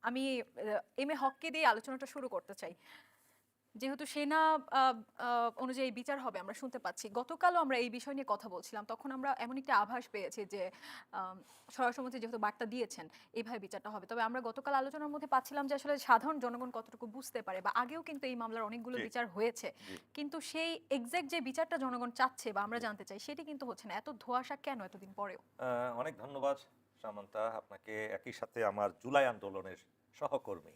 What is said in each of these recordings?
আমি M A হককে দিয়ে আলোচনাটা শুরু করতে চাই। যেহেতু সেনা অনুযায়ী বিচার হবে আমরা শুনতে পাচ্ছি। গতকালও আমরা এই বিষয় নিয়ে কথা বলছিলাম। তখন আমরা এমন একটা আভাস পেয়েছি যে আম স্বরাষ্ট্রমন্ত্রী যেহেতু বার্তা দিয়েছেন, এভাবে বিচারটা হবে। তবে আমরা গতকাল আলোচনার মধ্যে পাচ্ছিলাম যে আসলে সাধারণ জনগণ কতটুকু বুঝতে পারে বা আগেও কিন্তু এই মামলার অনেকগুলো জি, বিচার হয়েছে। জি, কিন্তু সেই এক্সাক্ট যে বিচারটা জনগণ চাচ্ছে বা আমরা জি। জানতে চাই সেটি কিন্তু হচ্ছে না। এত ধোঁয়াশা কেন এতদিন পরেও? আ অনেক ধন্যবাদ সামান্তা। আপনাকে একই সাথে আমার জুলাই আন্দোলনের সহকর্মী,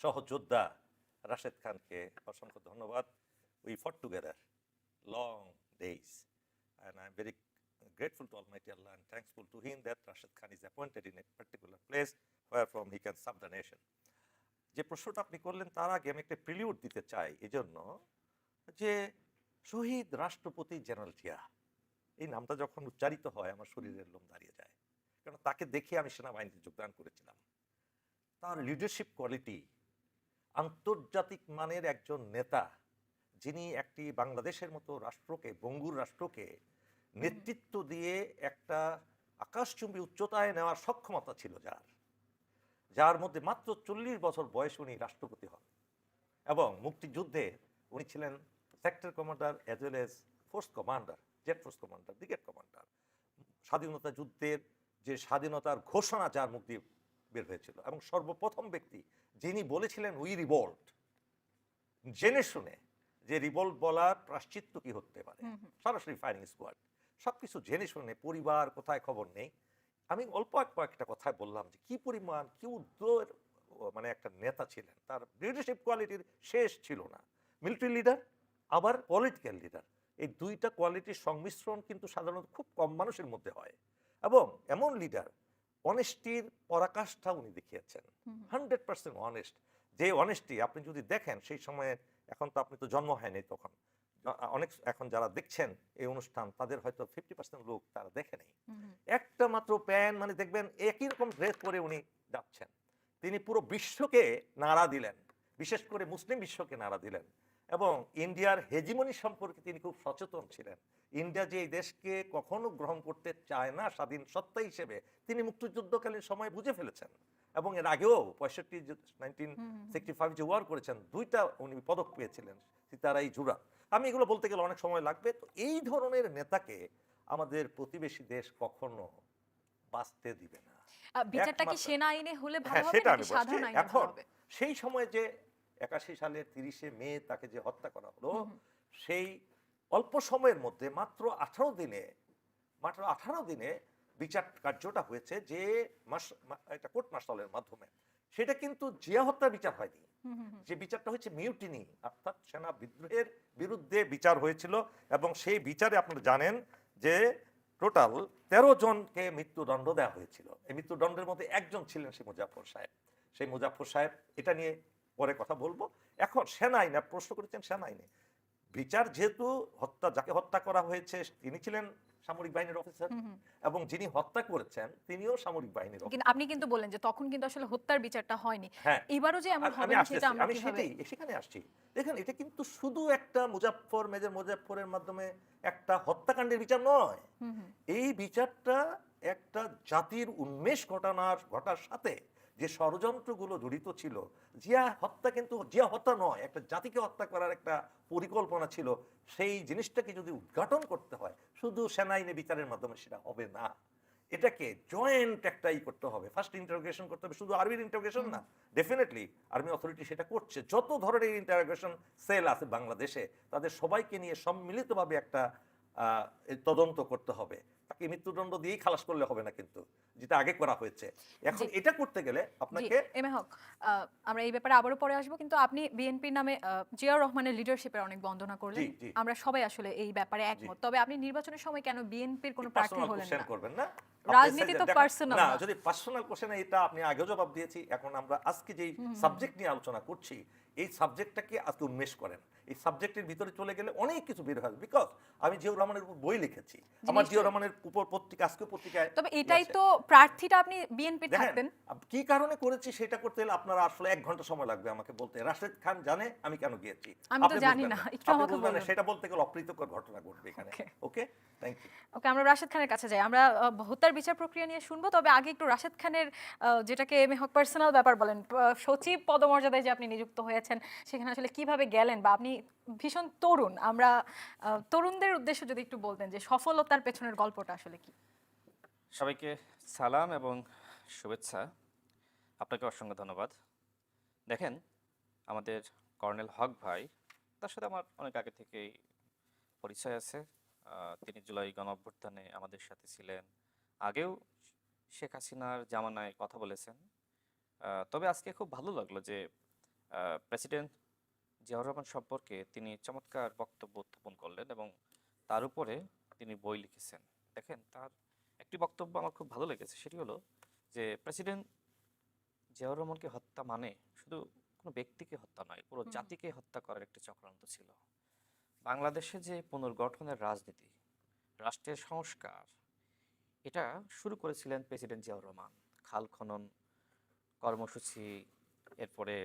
সহযোদ্ধা রাশেদ খানকে অসংখ্য ধন্যবাদ। We fought together long days and I'm very grateful to Almighty Allah and thankful to him that Rashid Khan is appointed in a particular place where from he can serve the nation. যে প্রশ্নটা আপনি করলেন তার আগে আমি একটা prelude দিতে চাই এজন্য যে শহীদ রাষ্ট্রপতি জেনারেল জিয়া এই নামটা যখন উচ্চারিত হয় আমার শরীরের লোম দাঁড়িয়ে যায়, কারণ তাকে দেখে আমি সেনাবাহিনীতে যোগদান করেছিলাম। তার লিডারশিপ কোয়ালিটি, আন্তর্জাতিক মানের একজন নেতা, যিনি একটি বাংলাদেশের মতো রাষ্ট্রকে, বঙ্গুর রাষ্ট্রকে হুম, নেতৃত্ব দিয়ে একটা আকাশচুম্বী উচ্চতায় নেওয়ার সক্ষমতা ছিল যার, যার মধ্যে মাত্র 40 বছর বয়সে উনি রাষ্ট্রপতি হন এবং মুক্তিযুদ্ধে উনি ছিলেন sector commander as well as force commander, jet force commander, brigade commander. স্বাধীনতা যুদ্ধের যে স্বাধীনতার ঘোষণা যার মুখ দিয়ে বের হয়েছিল এবং সর্বপ্রথম ব্যক্তি যিনি বলেছিলেন উই রিভল্ট, জেনে শুনে যে রিভল্ট বলার প্রাশ্চিত্য কি হতে পারে, হুম, হুম। সরাসরি ফায়ারিং স্কোয়াড, সবকিছু জেনে শুনে, পরিবার কোথায় খবর নেই। আমি অল্প কয়েকটা কথায় বললাম যে কি পরিমাণ কি উদ্যোগ, মানে একটা নেতা ছিলেন, তার লিডারশিপ কোয়ালিটির শেষ ছিল না। মিলিটারি লিডার আবার পলিটিক্যাল লিডার, এই দুইটা কোয়ালিটির সংমিশ্রণ কিন্তু সাধারণত খুব কম মানুষের মধ্যে হয় এবং এমন লিডার, অনেস্টির পরাকাষ্ঠা উনি দেখিয়েছেন, হুম, হুম। 100% অনেস্ট। যে অনেস্টি আপনি যদি দেখেন সেই সময়ে, এখন তো আপনি তো জন্ম হয়নি তখন, অনেক এখন যারা দেখছেন এই অনুষ্ঠান তাদের হয়তো 50% লোক তারা দেখে নেই। হুম, হুম। একটা মাত্র প্যান্ট, মানে দেখবেন একই রকম ড্রেস পরে উনি যাচ্ছেন, তিনি পুরো বিশ্বকে নাড়া দিলেন, বিশেষ করে মুসলিম বিশ্বকে নাড়া দিলেন এবং ইন্ডিয়ার হেজিমনি সম্পর্কে তিনি খুব সচেতন ছিলেন। ইন্ডিয়া যে এই দেশকে কখনো গ্রহণ করতে চায় না স্বাধীন সত্তা হিসেবে, তিনি মুক্তিযুদ্ধকালীন সময় বুঝে ফেলেছেন এবং এর আগেও 65 হুম, হুম, হুম। 1965 যে ওয়ার করেছেন, দুইটা উনি পদক পেয়েছিলেন, সীতারাই জুড়া। আমি এগুলো বলতে গেলে অনেক সময় লাগবে। তো এই ধরনের নেতাকে আমাদের প্রতিবেশী দেশ কখনো বাঁচতে দিবে না। বিচারটা কি একমাত্র, সেনা আইনে হলে ভালো হ্যাঁ হবে সেটা নাকি আমি বলছি। সাধারণ আইনে ভালো এখন হবে? সেই সময় যে 81 সালের 30শে মে তাকে যে হত্যা করা হলো, হুম, হুম। সেই অল্প সময়ের মধ্যে মাত্র 18 দিনে বিচার কার্যটা হয়েছে যে একটা কোর্ট মার্শালের মাধ্যমে। সেটা কিন্তু জিয়া হত্যার বিচার হয়নি। হুম, হুম, হুম। যে বিচারটা হচ্ছে মিউটিনি, অর্থাৎ সেনা বিদ্রোহের বিরুদ্ধে বিচার হয়েছিল এবং সেই বিচারে আপনারা জানেন যে টোটাল 13 জনকে মৃত্যুদণ্ড দেওয়া হয়েছিল। এই মৃত্যুদণ্ডের মধ্যে একজন ছিলেন সেই মুজাফর সাহেব। সেই মুজাফর সাহেব, এটা নিয়ে পরে কথা বলবো। এখন সেনা আইনে প্রশ্ন করেছেন, সেনা আইনে বিচার যেহেতু যাকে হত্যা করা হয়েছে তিনি ছিলেন সামরিক বাহিনীর অফিসার হুম, হুম। এবং যিনি হত্যা করেছেন তিনিও সামরিক বাহিনীর কিন্তু অফিসার। আপনি কিন্তু বললেন যে তখন কিন্তু আসলে হত্যার বিচারটা হয়নি। হ্যাঁ, এবারও যে এমন হবে আমি না সেটা আসতেছি। আমরা আমি কিভাবে সেখানে আসছি। দেখেন এটা কিন্তু শুধু একটা মেজর মুজাফফরের মাধ্যমে একটা হত্যাকাণ্ডের বিচার নয়। হুম, হুম। এই বিচারটা একটা জাতির উন্মেষ ঘটার সাথে যে ষড়যন্ত্রগুলো জড়িত ছিল, জিয়া হত্যা নয়, একটা জাতিকে হত্যা করার একটা পরিকল্পনা ছিল। সেই জিনিসটাকে যদি উদ্ঘাটন করতে হয় শুধু সেনা আইনে বিচারের মাধ্যমে সেটা হবে না। এটাকে জয়েন্ট একটাই করতে হবে, ফার্স্ট ইন্টারোগেশন করতে হবে, শুধু আর্মির ইন্টারোগেশন হুম, না। হুম। ডেফিনেটলি আর্মি অথরিটি সেটা করছে, যত ধরনের ইন্টারোগেশন সেল আছে বাংলাদেশে তাদের সবাইকে নিয়ে সম্মিলিতভাবে একটা এই তদন্ত করতে হবে। তাকে মৃত্যুদণ্ড দিয়েই খালাস করলে হবে না কিন্তু, যেটা আগে করা হয়েছে। জি, এখন এটা করতে গেলে জি। আপনাকে, এম এ হক, আ আমরা এই ব্যাপারে আবারও পরে আসবো। কিন্তু আপনি বিএনপির নামে জিয়াউর রহমানের লিডারশিপের অনেক বন্দনা জি করলেন। জি আমরা সবাই আসলে এই ব্যাপারে জি, একমত। তবে আপনি নির্বাচনের সময় কেন বিএনপির কোনো প্রার্থী পার্সোনাল হলেন কোশ্চেন না? করবেন না। আপনি রাজনীতি তো দেখেন পার্সোনাল না, না। যদি পার্সোনাল কোশ্চেনে, এটা আপনি আগেও জবাব দিয়েছি, এখন আমরা আজকে যেই হুম, হুম, হুম, হুম। সাবজেক্ট নিয়ে আলোচনা করছি এই সাবজেক্টটাকে আজকে উন্মেষ করেন। এই সাবজেক্টের ভিতরে চলে গেলে অনেক কিছু বের হয়, বিকজ আমি জিয়াউর রহমানের উপর বই লিখেছি, জি, আমার জিয়াউর নিশ্চয়ই। রহমানের উপর পত্রিকা, আজকে পত্রিকায় তবে ই এটাই আছে। তো প্রার্থীটা আপনি বিএনপির দেখেন থাকতেন। কি কারণে করেছি সেটা করতে গেলে আপনারা আসলে 1 ঘন্টা সময় লাগবে আমাকে বলতে। রাশেদ খান জানে আমি কেন গিয়েছি, আমি তো আপনি জানি বুঝবেন না। না। একটু আপনি আমাকে বুঝবেন না, বলুন। সেটা বলতে গেলে অপ্রীতকর ঘটনা ঘটবে এখানে। ওকে। ওকে, থ্যাংক ইউ। ওকে, আমরা রাশেদ খানের কাছে যাই। আমরা হত্যার বিচার প্রক্রিয়া নিয়ে শুনবো, তবে আগে একটু রাশেদ খানের যেটাকে এম এ হক পার্সোনাল ব্যাপার বলেন, সচিব পদমর্যাদায় যে আপনি নিযুক্ত হয়েছেন, সেখানে আসলে কিভাবে গেলেন, বা আপনি ভীষণ তরুণ, আমরা তরুণদের উদ্দেশ্যে যদি একটু বলতেন যে সফলতার পেছনের গল্পটা আসলে কি। সবাইকে সালাম এবং শুভেচ্ছা। আপনাকে অসংখ্য ধন্যবাদ। দেখেন, আমাদের কর্নেল হক ভাই, তার সাথে আমার অনেক আগে থেকেই পরিচয় আছে। তিনি জুলাই গণঅভ্যুত্থানে আমাদের সাথে ছিলেন, আগেও শেখ হাসিনার জামানায় কথা বলেছেন। তবে আজকে খুব ভালো লাগলো যে প্রেসিডেন্ট জিয়াউর রহমান সম্পর্কে তিনি চমৎকার বক্তব্য উত্থাপন করলেন এবং তার উপরে তিনি বই লিখেছেন। দেখেন, তার একটি বক্তব্য আমার খুব ভালো লেগেছে, সেটি হলো যে প্রেসিডেন্ট জিয়াউর রহমানকে হত্যা মানে শুধু কোনো ব্যক্তিকে হত্যা নয়, পুরো জাতিকে হত্যা করার একটি চক্রান্ত ছিল। বাংলাদেশে যে পুনর্গঠনের রাজনীতি, রাষ্ট্রের সংস্কার, এটা শুরু করেছিলেন প্রেসিডেন্ট জিয়াউর রহমান। খাল খনন কর্মসূচি, এরপরে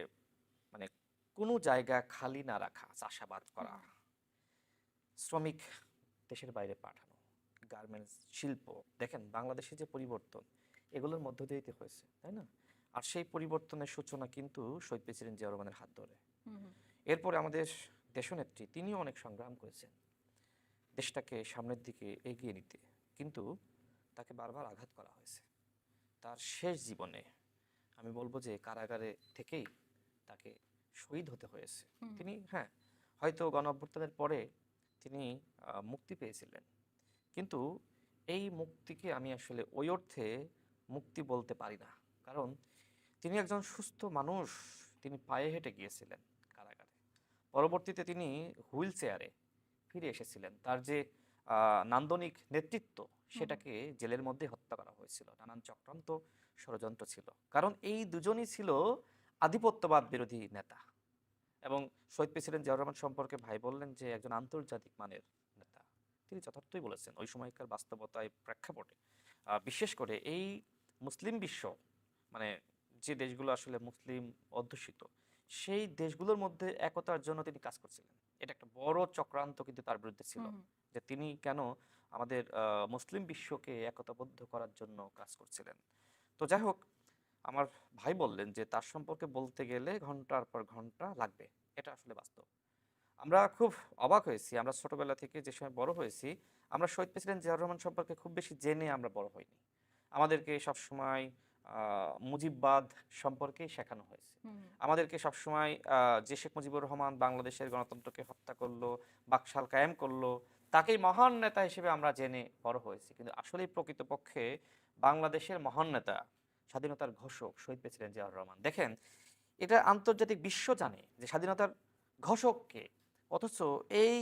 মানে কোনো জায়গা খালি না রাখা, চাষাবাদ করা, শ্রমিক দেশের বাইরে পাঠানো, গার্মেন্টস শিল্প। দেখেন বাংলাদেশে যে পরিবর্তন, এগুলোর মধ্য দিয়েই হয়েছে, তাই না? আর সেই পরিবর্তনের সূচনা কিন্তু শহীদ প্রেসিডেন্ট জিয়াউর রহমানের হাত ধরে। এরপরে আমাদের দেশনেত্রী, তিনিও অনেক সংগ্রাম করেছেন দেশটাকে সামনের দিকে এগিয়ে নিতে, কিন্তু তাকে বারবার আঘাত করা হয়েছে। তার শেষ জীবনে আমি বলবো যে কারাগারে থেকেই তাকে শহীদ হতে হয়েছে। তিনি হয়তো গণ অভ্যুত্থানের পরে তিনি মুক্তি পেয়েছিলেন, কিন্তু এই মুক্তিকে আমি আসলে ওই অর্থে মুক্তি বলতে পারি না, কারণ তিনি একজন সুস্থ মানুষ। তিনি পায়ে হেঁটে গিয়েছিলেন কারাগারে, পরবর্তীতে তিনি হুইল চেয়ারে ফিরে এসেছিলেন। তার যে নান্দনিক নেতৃত্ব, সেটাকে জেলের মধ্যে হত্যা করা হয়েছিল। নানান চক্রান্ত ষড়যন্ত্র ছিল, কারণ এই দুজনই ছিল আধিপত্যবাদ বিরোধী নেতা। এবং শহীদ প্রেসিডেন্ট জিয়াউর রহমান সম্পর্কে ভাই বললেন যে একজন আন্তর্জাতিক মানের নেতা। তিনি যথার্থই বলেছেন। ওই সময়কার বাস্তবতায় প্রেক্ষাপটে বিশেষ করে এই মুসলিম বিশ্ব, মানে যে দেশগুলো আসলে মুসলিম অধ্যুষিত, সেই দেশগুলোর মধ্যে একতার জন্য তিনি কাজ করছিলেন। এটা একটা বড় চক্রান্ত কিন্তু তার বিরুদ্ধে ছিল, যে তিনি কেন আমাদের মুসলিম বিশ্বকে একতাবদ্ধ করার জন্য কাজ করছিলেন। তো যাই হোক, আমার ভাই বললেন যে তার সম্পর্কে বলতে গেলে ঘন্টার পর ঘন্টা লাগবে। এটা আসলে বাস্তব। আমরা খুব অবাক হয়েছি, আমরা ছোটবেলা থেকে যে সময় বড় হয়েছি, আমরা শহীদ প্রেসিডেন্ট জিয়াউর রহমান সম্পর্কে খুব বেশি জেনে আমরা বড় হইনি। আমাদেরকে সবসময় মুজিববাদ সম্পর্কেই শেখানো হয়েছে। আমাদেরকে সবসময় যে শেখ মুজিবুর রহমান বাংলাদেশের গণতন্ত্রকে হত্যা করলো, বাকশাল কায়েম করলো, তাকেই মহান নেতা হিসেবে আমরা জেনে বড় হয়েছি। কিন্তু আসলেই প্রকৃতপক্ষে বাংলাদেশের মহান নেতা, স্বাধীনতার ঘোষক শহীদ প্রেসিডেন্ট জিয়াউর রহমান। দেখেন, এটা আন্তর্জাতিক বিশ্ব জানে যে স্বাধীনতার ঘোষককে, অথচ এই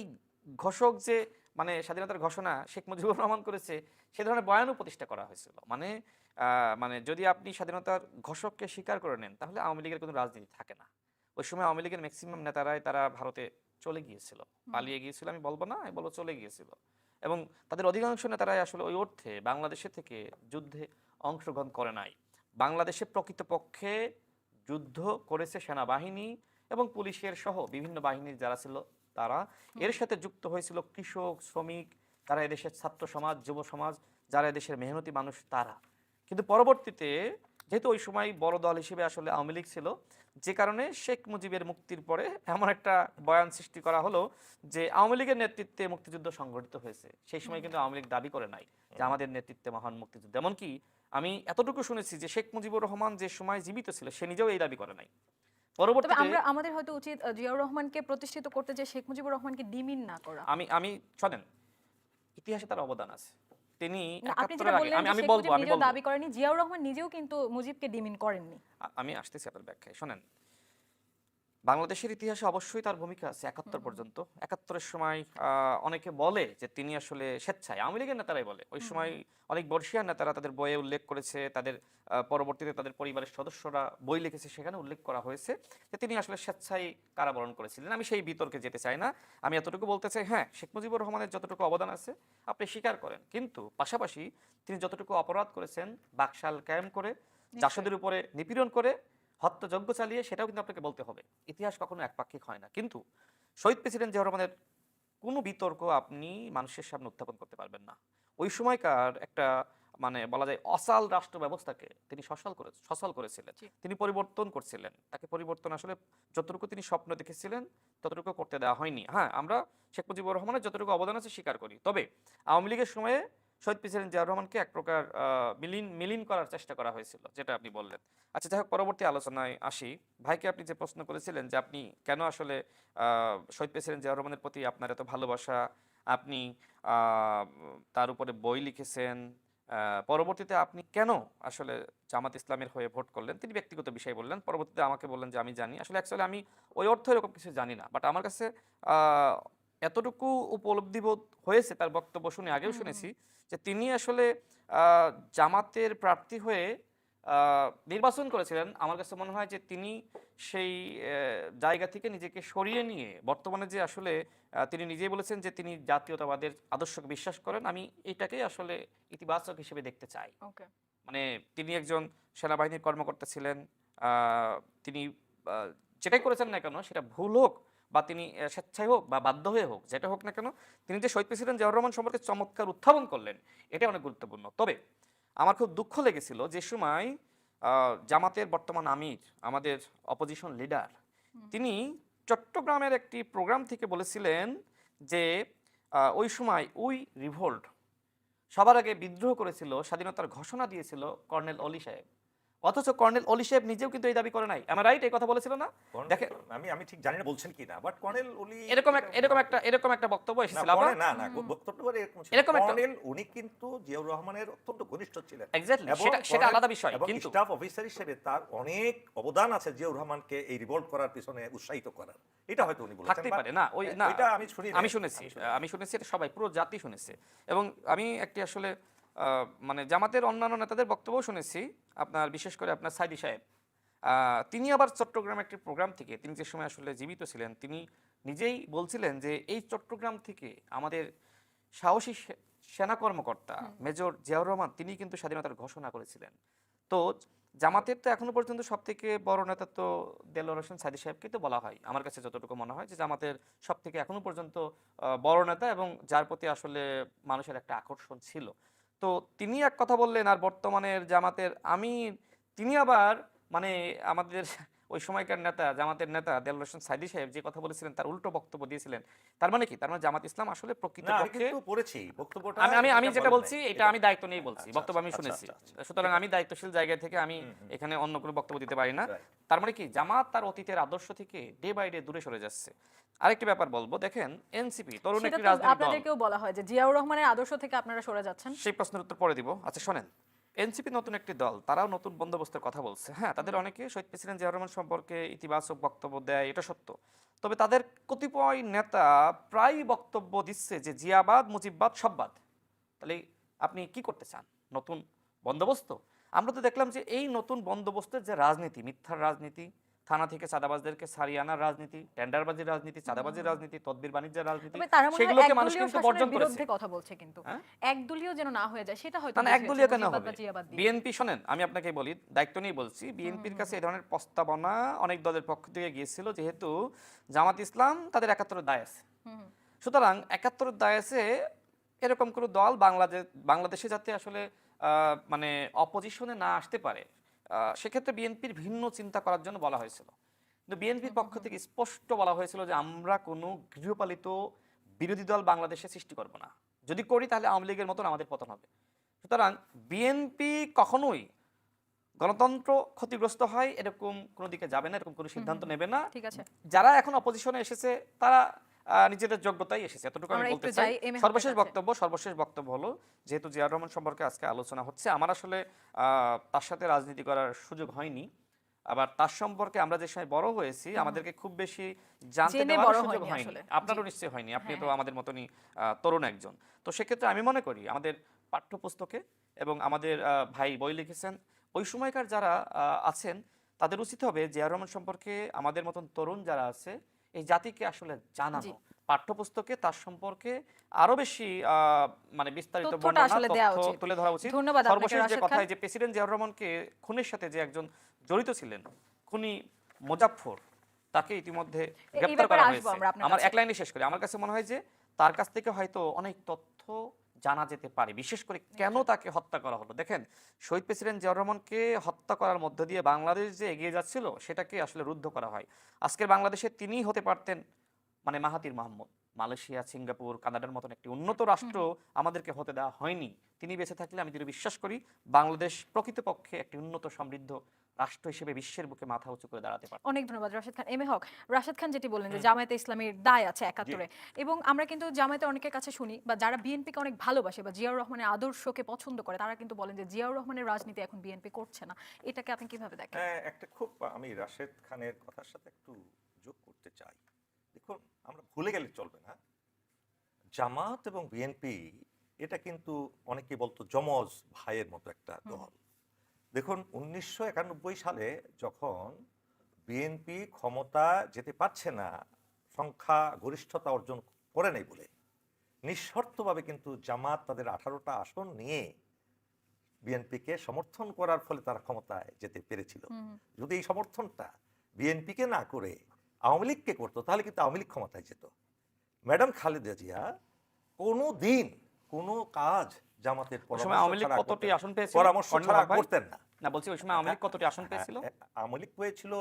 ঘোষক যে মানে স্বাধীনতার ঘোষণা শেখ মুজিবুর রহমান করেছে, সে ধরনের বয়ানও প্রতিষ্ঠা করা হয়েছিল। মানে যদি আপনি স্বাধীনতার ঘোষককে স্বীকার করে নেন, তাহলে আওয়ামী লীগের কোনো রাজনীতি থাকে না। ওই সময় আওয়ামী লীগের ম্যাক্সিমাম নেতারাই তারা ভারতে চলে গিয়েছিল, পালিয়ে গিয়েছিল, আমি বলবো না, আমি বলবো চলে গিয়েছিল। এবং তাদের অধিকাংশ নেতারাই আসলে ওই অর্থে বাংলাদেশে থেকে যুদ্ধে অংশগ্রহণ করে নাই। বাংলাদেশে প্রকৃতপক্ষে যুদ্ধ করেছে সেনাবাহিনী এবং পুলিশের সহ বিভিন্ন বাহিনীর যারা ছিল তারা। এর সাথে যুক্ত হয়েছিল কৃষক, শ্রমিক, তারা এদেশের ছাত্র সমাজ, যুব সমাজ, যারা এদেশের মেহনতি মানুষ তারা। কিন্তু পরবর্তীতে যেহেতু ওই সময় বড় দল হিসেবে আসলে আওয়ামী লীগ ছিল, যে কারণে শেখ মুজিবের মুক্তির পরে এমন একটা বয়ান সৃষ্টি করা হলো যে আওয়ামী লীগের নেতৃত্বে মুক্তিযুদ্ধ সংগঠিত হয়েছে। সেই সময় কিন্তু আওয়ামী লীগ দাবি করে নাই যে আমাদের নেতৃত্বে মহান মুক্তিযুদ্ধ। এমনকি আমি এতটুকু শুনেছি যে শেখ মুজিবুর রহমান যে সময় জীবিত ছিল, সে নিজেও এই দাবি করে নাই। তবে পরবর্তীতে আমাদের হয়তো উচিত জিয়াউর রহমানকে প্রতিষ্ঠিত করতে, যে শেখ মুজিবুর রহমানকে ডিমিন না করা। আমি শোনেন, ইতিহাসে তার অবদান আছে। তিনি আপনি ৭১ যেটা এর আগে বললেন যে আমি শেখ বলবো মুজিব নিজেও দাবি করেনি, জিয়াউর রহমান নিজেও কিন্তু মুজিবকে ডিমিন করেননি। আমি আসতেছি আপনার ব্যাখ্যায়। শোনেন, বাংলাদেশের ইতিহাসে অবশ্যই তার ভূমিকা আছে ৭১ পর্যন্ত। ৭১-এর সময় অনেকে বলে যে তিনি আসলে স্বেচ্ছায়, আওয়ামী লীগের নেতারাই বলে, ওই সময় অনেক বর্ষিয়ান নেতারা তাদের বইয়ে উল্লেখ করেছে, তাদের পরবর্তীতে তাদের পরিবারের সদস্যরা বই লিখেছে, সেখানে উল্লেখ করা হয়েছে যে তিনি আসলে স্বেচ্ছায় কারাবরণ করেছিলেন। আমি সেই বিতর্কে যেতে চাই না, আমি এতটুকু বলতে চাই, শেখ মুজিবুর রহমানের যতটুকু অবদান আছে আপনি স্বীকার করেন, কিন্তু পাশাপাশি তিনি যতটুকু অপরাধ করেছেন, বাকশাল কায়েম করে, জাসদের উপরে নিপীড়ন করে, হত্যাযজ্ঞ চালিয়ে, সেটাও কিন্তু আপনাকে বলতে হবে। ইতিহাস কখনো একপাক্ষিক হয় না। কিন্তু শহীদ প্রেসিডেন্ট জিয়াউর রহমানের কোনো বিতর্ক আপনি মানুষের সামনে উত্থাপন করতে পারবেন না। ওই সময়কার একটা মানে বলা যায় অসাল রাষ্ট্র ব্যবস্থাকে তিনি সচল করেছিলেন, জি। তিনি পরিবর্তন করছিলেন। তাকে পরিবর্তন আসলে যতটুকু তিনি স্বপ্ন দেখেছিলেন ততটুকু করতে দেওয়া হয়নি। হ্যাঁ, আমরা শেখ মুজিবুর রহমানের যতটুকু অবদান আছে স্বীকার করি, তবে আওয়ামী লীগের সময়ে শহীদ প্রেসিডেন্ট জিয়াউর রহমানকে এক প্রকার মিলিন করার চেষ্টা করা হয়েছিল, যেটা আপনি বললেন। আচ্ছা, যাই হোক, পরবর্তী আলোচনায় আসি। ভাইকে আপনি যে প্রশ্ন করেছিলেন যে আপনি কেন আসলে শহীদ প্রেসিডেন্ট জিয়াউর রহমানের প্রতি আপনার এত ভালোবাসা, আপনি তার উপরে বই লিখেছেন, পরবর্তীতে আপনি কেন আসলে জামাত ইসলামের হয়ে ভোট করলেন, তিনি ব্যক্তিগত বিষয় বললেন। পরবর্তীতে আমাকে বললেন যে আমি জানি, আসলে অ্যাকচুয়ালি আমি ওই অর্থ এরকম কিছু জানি না, বাট আমার কাছে আহ, এতটুকু উপলব্ধি বোধ হয়েছে তার বক্তব্য শুনে, আগেও হুম, শুনেছি যে তিনি আসলে আহ, জামাতের প্রার্থী হয়ে নির্বাচন করেছিলেন। আমার কাছে মনে হয় যে তিনি সেই জায়গা থেকে নিজেকে সরিয়ে নিয়ে বর্তমানে যে আসলে তিনি নিজেই বলেছেন যে তিনি জাতীয়তাবাদের আদর্শকে বিশ্বাস করেন, আমি এটাকেই আসলে ইতিবাচক হিসেবে দেখতে চাই। ওকে। মানে তিনি একজন সেনাবাহিনীর কর্মকর্তা ছিলেন, তিনি যেটাই করেছেন না কেন সেটা ভুল হোক বা তিনি স্বেচ্ছায় হোক বা বাধ্য হয়ে হোক, যেটা হোক না কেন, তিনি যে শহীদ প্রেসিডেন্ট জিয়াউর রহমান সম্পর্কে চমৎকার উত্থাপন করলেন, এটা অনেক গুরুত্বপূর্ণ। তবে আমার খুব দুঃখ লেগেছিল যে সময় জামাতের বর্তমান আমির, আমাদের অপোজিশন লিডার, তিনি চট্টগ্রামের একটি প্রোগ্রাম থেকে বলেছিলেন যে ওই সময় ওই রিভোল্ট সবার আগে বিদ্রোহ করেছিল, স্বাধীনতার ঘোষণা দিয়েছিল কর্নেল অলি সাহেব। অথচ কর্নেল অলি সাহেব নিজেও কিন্তু এই দাবি করে নাই। আমার রাইট, এই কথা বলেছিল না? দেখে, আমি আমি ঠিক জানি না বলছেন কি না, বাট কর্নেল উনি এরকম একটা বক্তব্য না এসেছিল পরে আবার। না না বক্তব্য করে এরকম ছিল। এরকম একটা কর্নেল উনি কিন্তু জিয়াউর রহমানের অত্যন্ত ঘনিষ্ঠ ছিলেন এক্স্যাক্টলি, এবং সেটা কর্নেল আলাদা বিষয়, এবং কিন্তু স্টাফ অফিসার হিসেবে তার অনেক অবদান আছে জিয়াউর রহমানকে এই রিভোল্ট করার পিছনে উৎসাহিত করার। এটা হয়তো উনি বলেছেন, থাকতেই বা পারে না, ওই না, এটা আমি শুনি আমি শুনেছি, আমি শুনেছি, এটা সবাই পুরো জাতি শুনেছে। এবং আমি একটি আসলে মানে জামাতের অন্যান্য নেতাদের বক্তব্য শুনেছি, আপনার বিশেষ করে আপনার সাইদি সাহেব, তিনি আবার চট্টগ্রাম একটি প্রোগ্রাম থেকে, তিনি যে সময় আসলে জীবিত ছিলেন, তিনি নিজেই বলছিলেন যে এই চট্টগ্রাম থেকে আমাদের সাহসী সেনা কর্মকর্তা মেজর জিয়াউর রহমান তিনি কিন্তু স্বাধীনতার ঘোষণা করেছিলেন। তো জামাতের তো এখনো পর্যন্ত সব থেকে বড় নেতা তো দেলোয়ার হোসেন সাইদি সাহেবকে তো বলা হয়, আমার কাছে যতটুকু মনে হয় যে জামাতের সব থেকে এখনো পর্যন্ত বড় নেতা এবং যার প্রতি আসলে মানুষের একটা আকর্ষণ ছিল। তো তিনি এক কথা বললেন, আর বর্তমানের জামাতের আমির তিনি আবার মানে আমাদের ওই সময়কার নেতা, জামাতের নেতা দেলোয়ার হোসেন সাইদি সাহেব যে কথা বলেছিলেন তার উল্টো বক্তব্য দিয়েছিলেন। তার মানে কি? তার মানে জামাত ইসলাম আসলে না আমি প্রকৃতপক্ষে, কিন্তু পড়েছি বক্তব্যটা, আমি এটা যেটা বলেন বলছি নাই। এটা আমি দায়িত্ব নিয়েই বলছি, আচ্ছা, বক্তব্য আমি আচ্ছা, শুনেছি। আচ্ছা, আচ্ছা। সুতরাং আমি দায়িত্বশীল জায়গা থেকে আমি এখানে অন্য কোনো বক্তব্য দিতে পারি না। Right. তার মানে কি জামাত তার অতীতের আদর্শ থেকে ডে বাই ডে দূরে সরে যাচ্ছে। আরেকটি ব্যাপার বলবো, দেখেন এনসিপি তরুণ সেটা একটি তো রাজনৈতিক দল, আপনাদেরকেও বলা হয় যে জিয়াউর রহমানের আদর্শ থেকে আপনারা সরে যাচ্ছেন। সেই প্রশ্নের উত্তর পরে দিব। আচ্ছা শোনেন, এনসিপি নতুন একটি দল, তারাও নতুন বন্দোবস্তের কথা বলছে। হ্যাঁ, তাদের অনেকে শহীদ প্রেসিডেন্ট জিয়াউর রহমান সম্পর্কে ইতিবাচক বক্তব্য দেয়, এটা সত্য। তবে তাদের কতিপয় নেতা প্রায় বক্তব্য দিচ্ছে যে জিয়াবাদ, মুজিববাদ সব বাদ। তাহলে আপনি কি করতে চান? নতুন বন্দোবস্ত? আমরা তো দেখলাম যে এই নতুন বন্দোবস্তের যে রাজনীতি, মিথ্যার রাজনীতি, থানা থেকে চাঁদাবাজদেরকে ছাড়িয়ে আনার রাজনীতি, টেন্ডারবাজির রাজনীতি, চাঁদাবাজির রাজনীতি, তদবির বাণিজ্যের রাজনীতি, তবে তারা মনে হয় সেগুলোকে মানুষ একদলীয় কিন্তু শাসনের বর্জন করেছে। বিরুদ্ধে কথা বলছে, কিন্তু হ্যাঁ? একদলীয় যেন না হয়ে যায় সেটা হয়তো না না, বুঝিয়েছে একদলীয় কেন মুজিববাদ হবে? বা জিয়াবাদ দিয়ে। বিএনপি, শোনেন আমি আপনাকে বলি, দায়িত্ব নিয়ে বলছি, বিএনপির কাছে এই ধরনের প্রস্তাবনা অনেক দলের পক্ষ থেকে গিয়েছিল, যেহেতু জামাত ইসলাম তাদের ৭১ দায় আছে। হুম, সুতরাং ৭১ দায় আছে, এরকম কোনো দল বাংলাদেশে যাতে আসলে মানে অপোজিশনে না আসতে পারে, সেক্ষেত্রে বিএনপির ভিন্ন চিন্তা করার জন্য বলা হয়েছিল। কিন্তু বিএনপির পক্ষ থেকে স্পষ্ট বলা হয়েছিল যে আমরা কোনো গৃহপালিত বিরোধী দল বাংলাদেশে সৃষ্টি করব না, যদি করি তাহলে আওয়ামী লীগের মতন আমাদের পতন হবে। সুতরাং বিএনপি কখনোই গণতন্ত্র ক্ষতিগ্রস্ত হয় এরকম কোনো দিকে যাবে না, এরকম কোনো সিদ্ধান্ত নেবে না। ঠিক আছে। যারা এখন অপোজিশনে এসেছে তারা নিজেদের যোগ্যতাই এসেছে, এতটুকু আমি আমরা বলতে একটু চাই। যাই এম এ হকের সর্বশেষ বক্তব্য হলো, যেহেতু জিয়াউর রহমান সম্পর্কে আজকে আলোচনা হচ্ছে, আমার আসলে তার সাথে রাজনীতি করার সুযোগ হয়নি। আবার তার সম্পর্কে আমরা যে সময় বড় হয়েছি আমাদেরকে খুব বেশি জানতে জেনে দেওয়ার বড় সুযোগ হয়নি হয়নি। আসলে। আপনারও জি। নিশ্চয়ই হয়নি, আপনি হ্যাঁ, তো হ্যাঁ। আমাদের মতনই তরুণ একজন। তো সেক্ষেত্রে আমি মনে করি আমাদের পাঠ্যপুস্তকে এবং আমাদের ভাই বই লিখেছেন, ওই সময়কার যারা আছেন তাদের উচিত হবে জিয়াউর রহমান সম্পর্কে আমাদের মতন তরুণ যারা আছে এই জাতিকে আসলে জানানো, জি। পাঠ্যপুস্তকে তার সম্পর্কে আরো বেশি মানে বিস্তারিত তথ্যটা বর্ণনা, আসলে দেওয়া তথ্য উচিত। তুলে ধরা উচিত। ধন্যবাদ আপনাকে সর্বশেষ যে রাশেদ কথা, খান। যে প্রেসিডেন্ট জিয়াউর রহমানকে খুনের সাথে যে একজন জড়িত ছিলেন, খুনি মোজাফফর, তাকে ইতিমধ্যে এই গ্রেপ্তার ব্যাপারে করা আসবো হয়েছে। আমরা আপনার আমার কাছে। এক লাইনে শেষ করি, আমার কাছে মনে হয় যে তার কাছ থেকে হয়তো অনেক তথ্য জানা যেতে পারে, বিশেষ করে কেন তাকে হত্যা করা হলো। দেখেন, শহীদ প্রেসিডেন্ট জিয়াউর রহমানকে হত্যা করার মধ্য দিয়ে বাংলাদেশ যে এগিয়ে যাচ্ছিল সেটাকে আসলে রুদ্ধ করা হয়। আজকের বাংলাদেশে তিনিই হতে পারতেন মানে মাহাথির মোহাম্মদ। মালয়েশিয়া, সিঙ্গাপুর, কানাডার মতন একটি উন্নত রাষ্ট্র আমাদেরকে হতে দেওয়া হয়নি। তিনি বেঁচে থাকলে আমি দৃঢ় বিশ্বাস করি বাংলাদেশ প্রকৃতপক্ষে একটি উন্নত সমৃদ্ধ রাষ্ট্র হিসেবে বিশ্বের বুকে মাথা উঁচু করে দাঁড়াতে পারত। অনেক ধন্যবাদ রাশেদ খান। এম এ হক, রাশেদ খান যেটি বললেন যে জামায়াতে ইসলামীর দায় আছে একাত্তরে, এবং আমরা কিন্তু জামায়াতে অনেকের কাছে শুনি বা যারা বিএনপিকে অনেক ভালোবাসে বা জিয়াউর রহমানের আদর্শকে পছন্দ করে তারা কিন্তু বলেন যে জিয়াউর রহমানের রাজনীতি এখন বিএনপি করছে না। এটাকে আপনি কিভাবে দেখেন? হ্যাঁ, একটা খুব আমি রাশেদ খানের কথার সাথে একটু যোগ করতে চাই। দেখুন, আমরা ভুলে গেলে চলবে না, জামাত এবং বিএনপি এটা কিন্তু অনেকে বলতো যমজ ভাইয়ের মতো একটা দল। দেখুন, 1991 সালে যখন বিএনপি ক্ষমতা যেতে পারছে না, সংখ্যা গরিষ্ঠতা অর্জন করে নেই বলে, নিঃশর্তভাবে কিন্তু জামাত তাদের 18টা আসন নিয়ে বিএনপিকে সমর্থন করার ফলে তারা ক্ষমতায় যেতে পেরেছিল। যদি এই সমর্থনটা বিএনপিকে না করে আওয়ামী লীগকে করতো তাহলে কিন্তু আওয়ামী লীগ ক্ষমতায় যেত। ম্যাডাম খালেদা জিয়া কোনো দিন কোনো কাজ জামাতের ওই সময় আওয়ামী লীগ কতটি আসন পেয়েছিল? পরামর্শ ছাড়া করতেন না। না, বলছি ওই সময় আওয়ামী লীগ কতটি আসন পেয়েছিল? আওয়ামী লীগ পেয়েছিল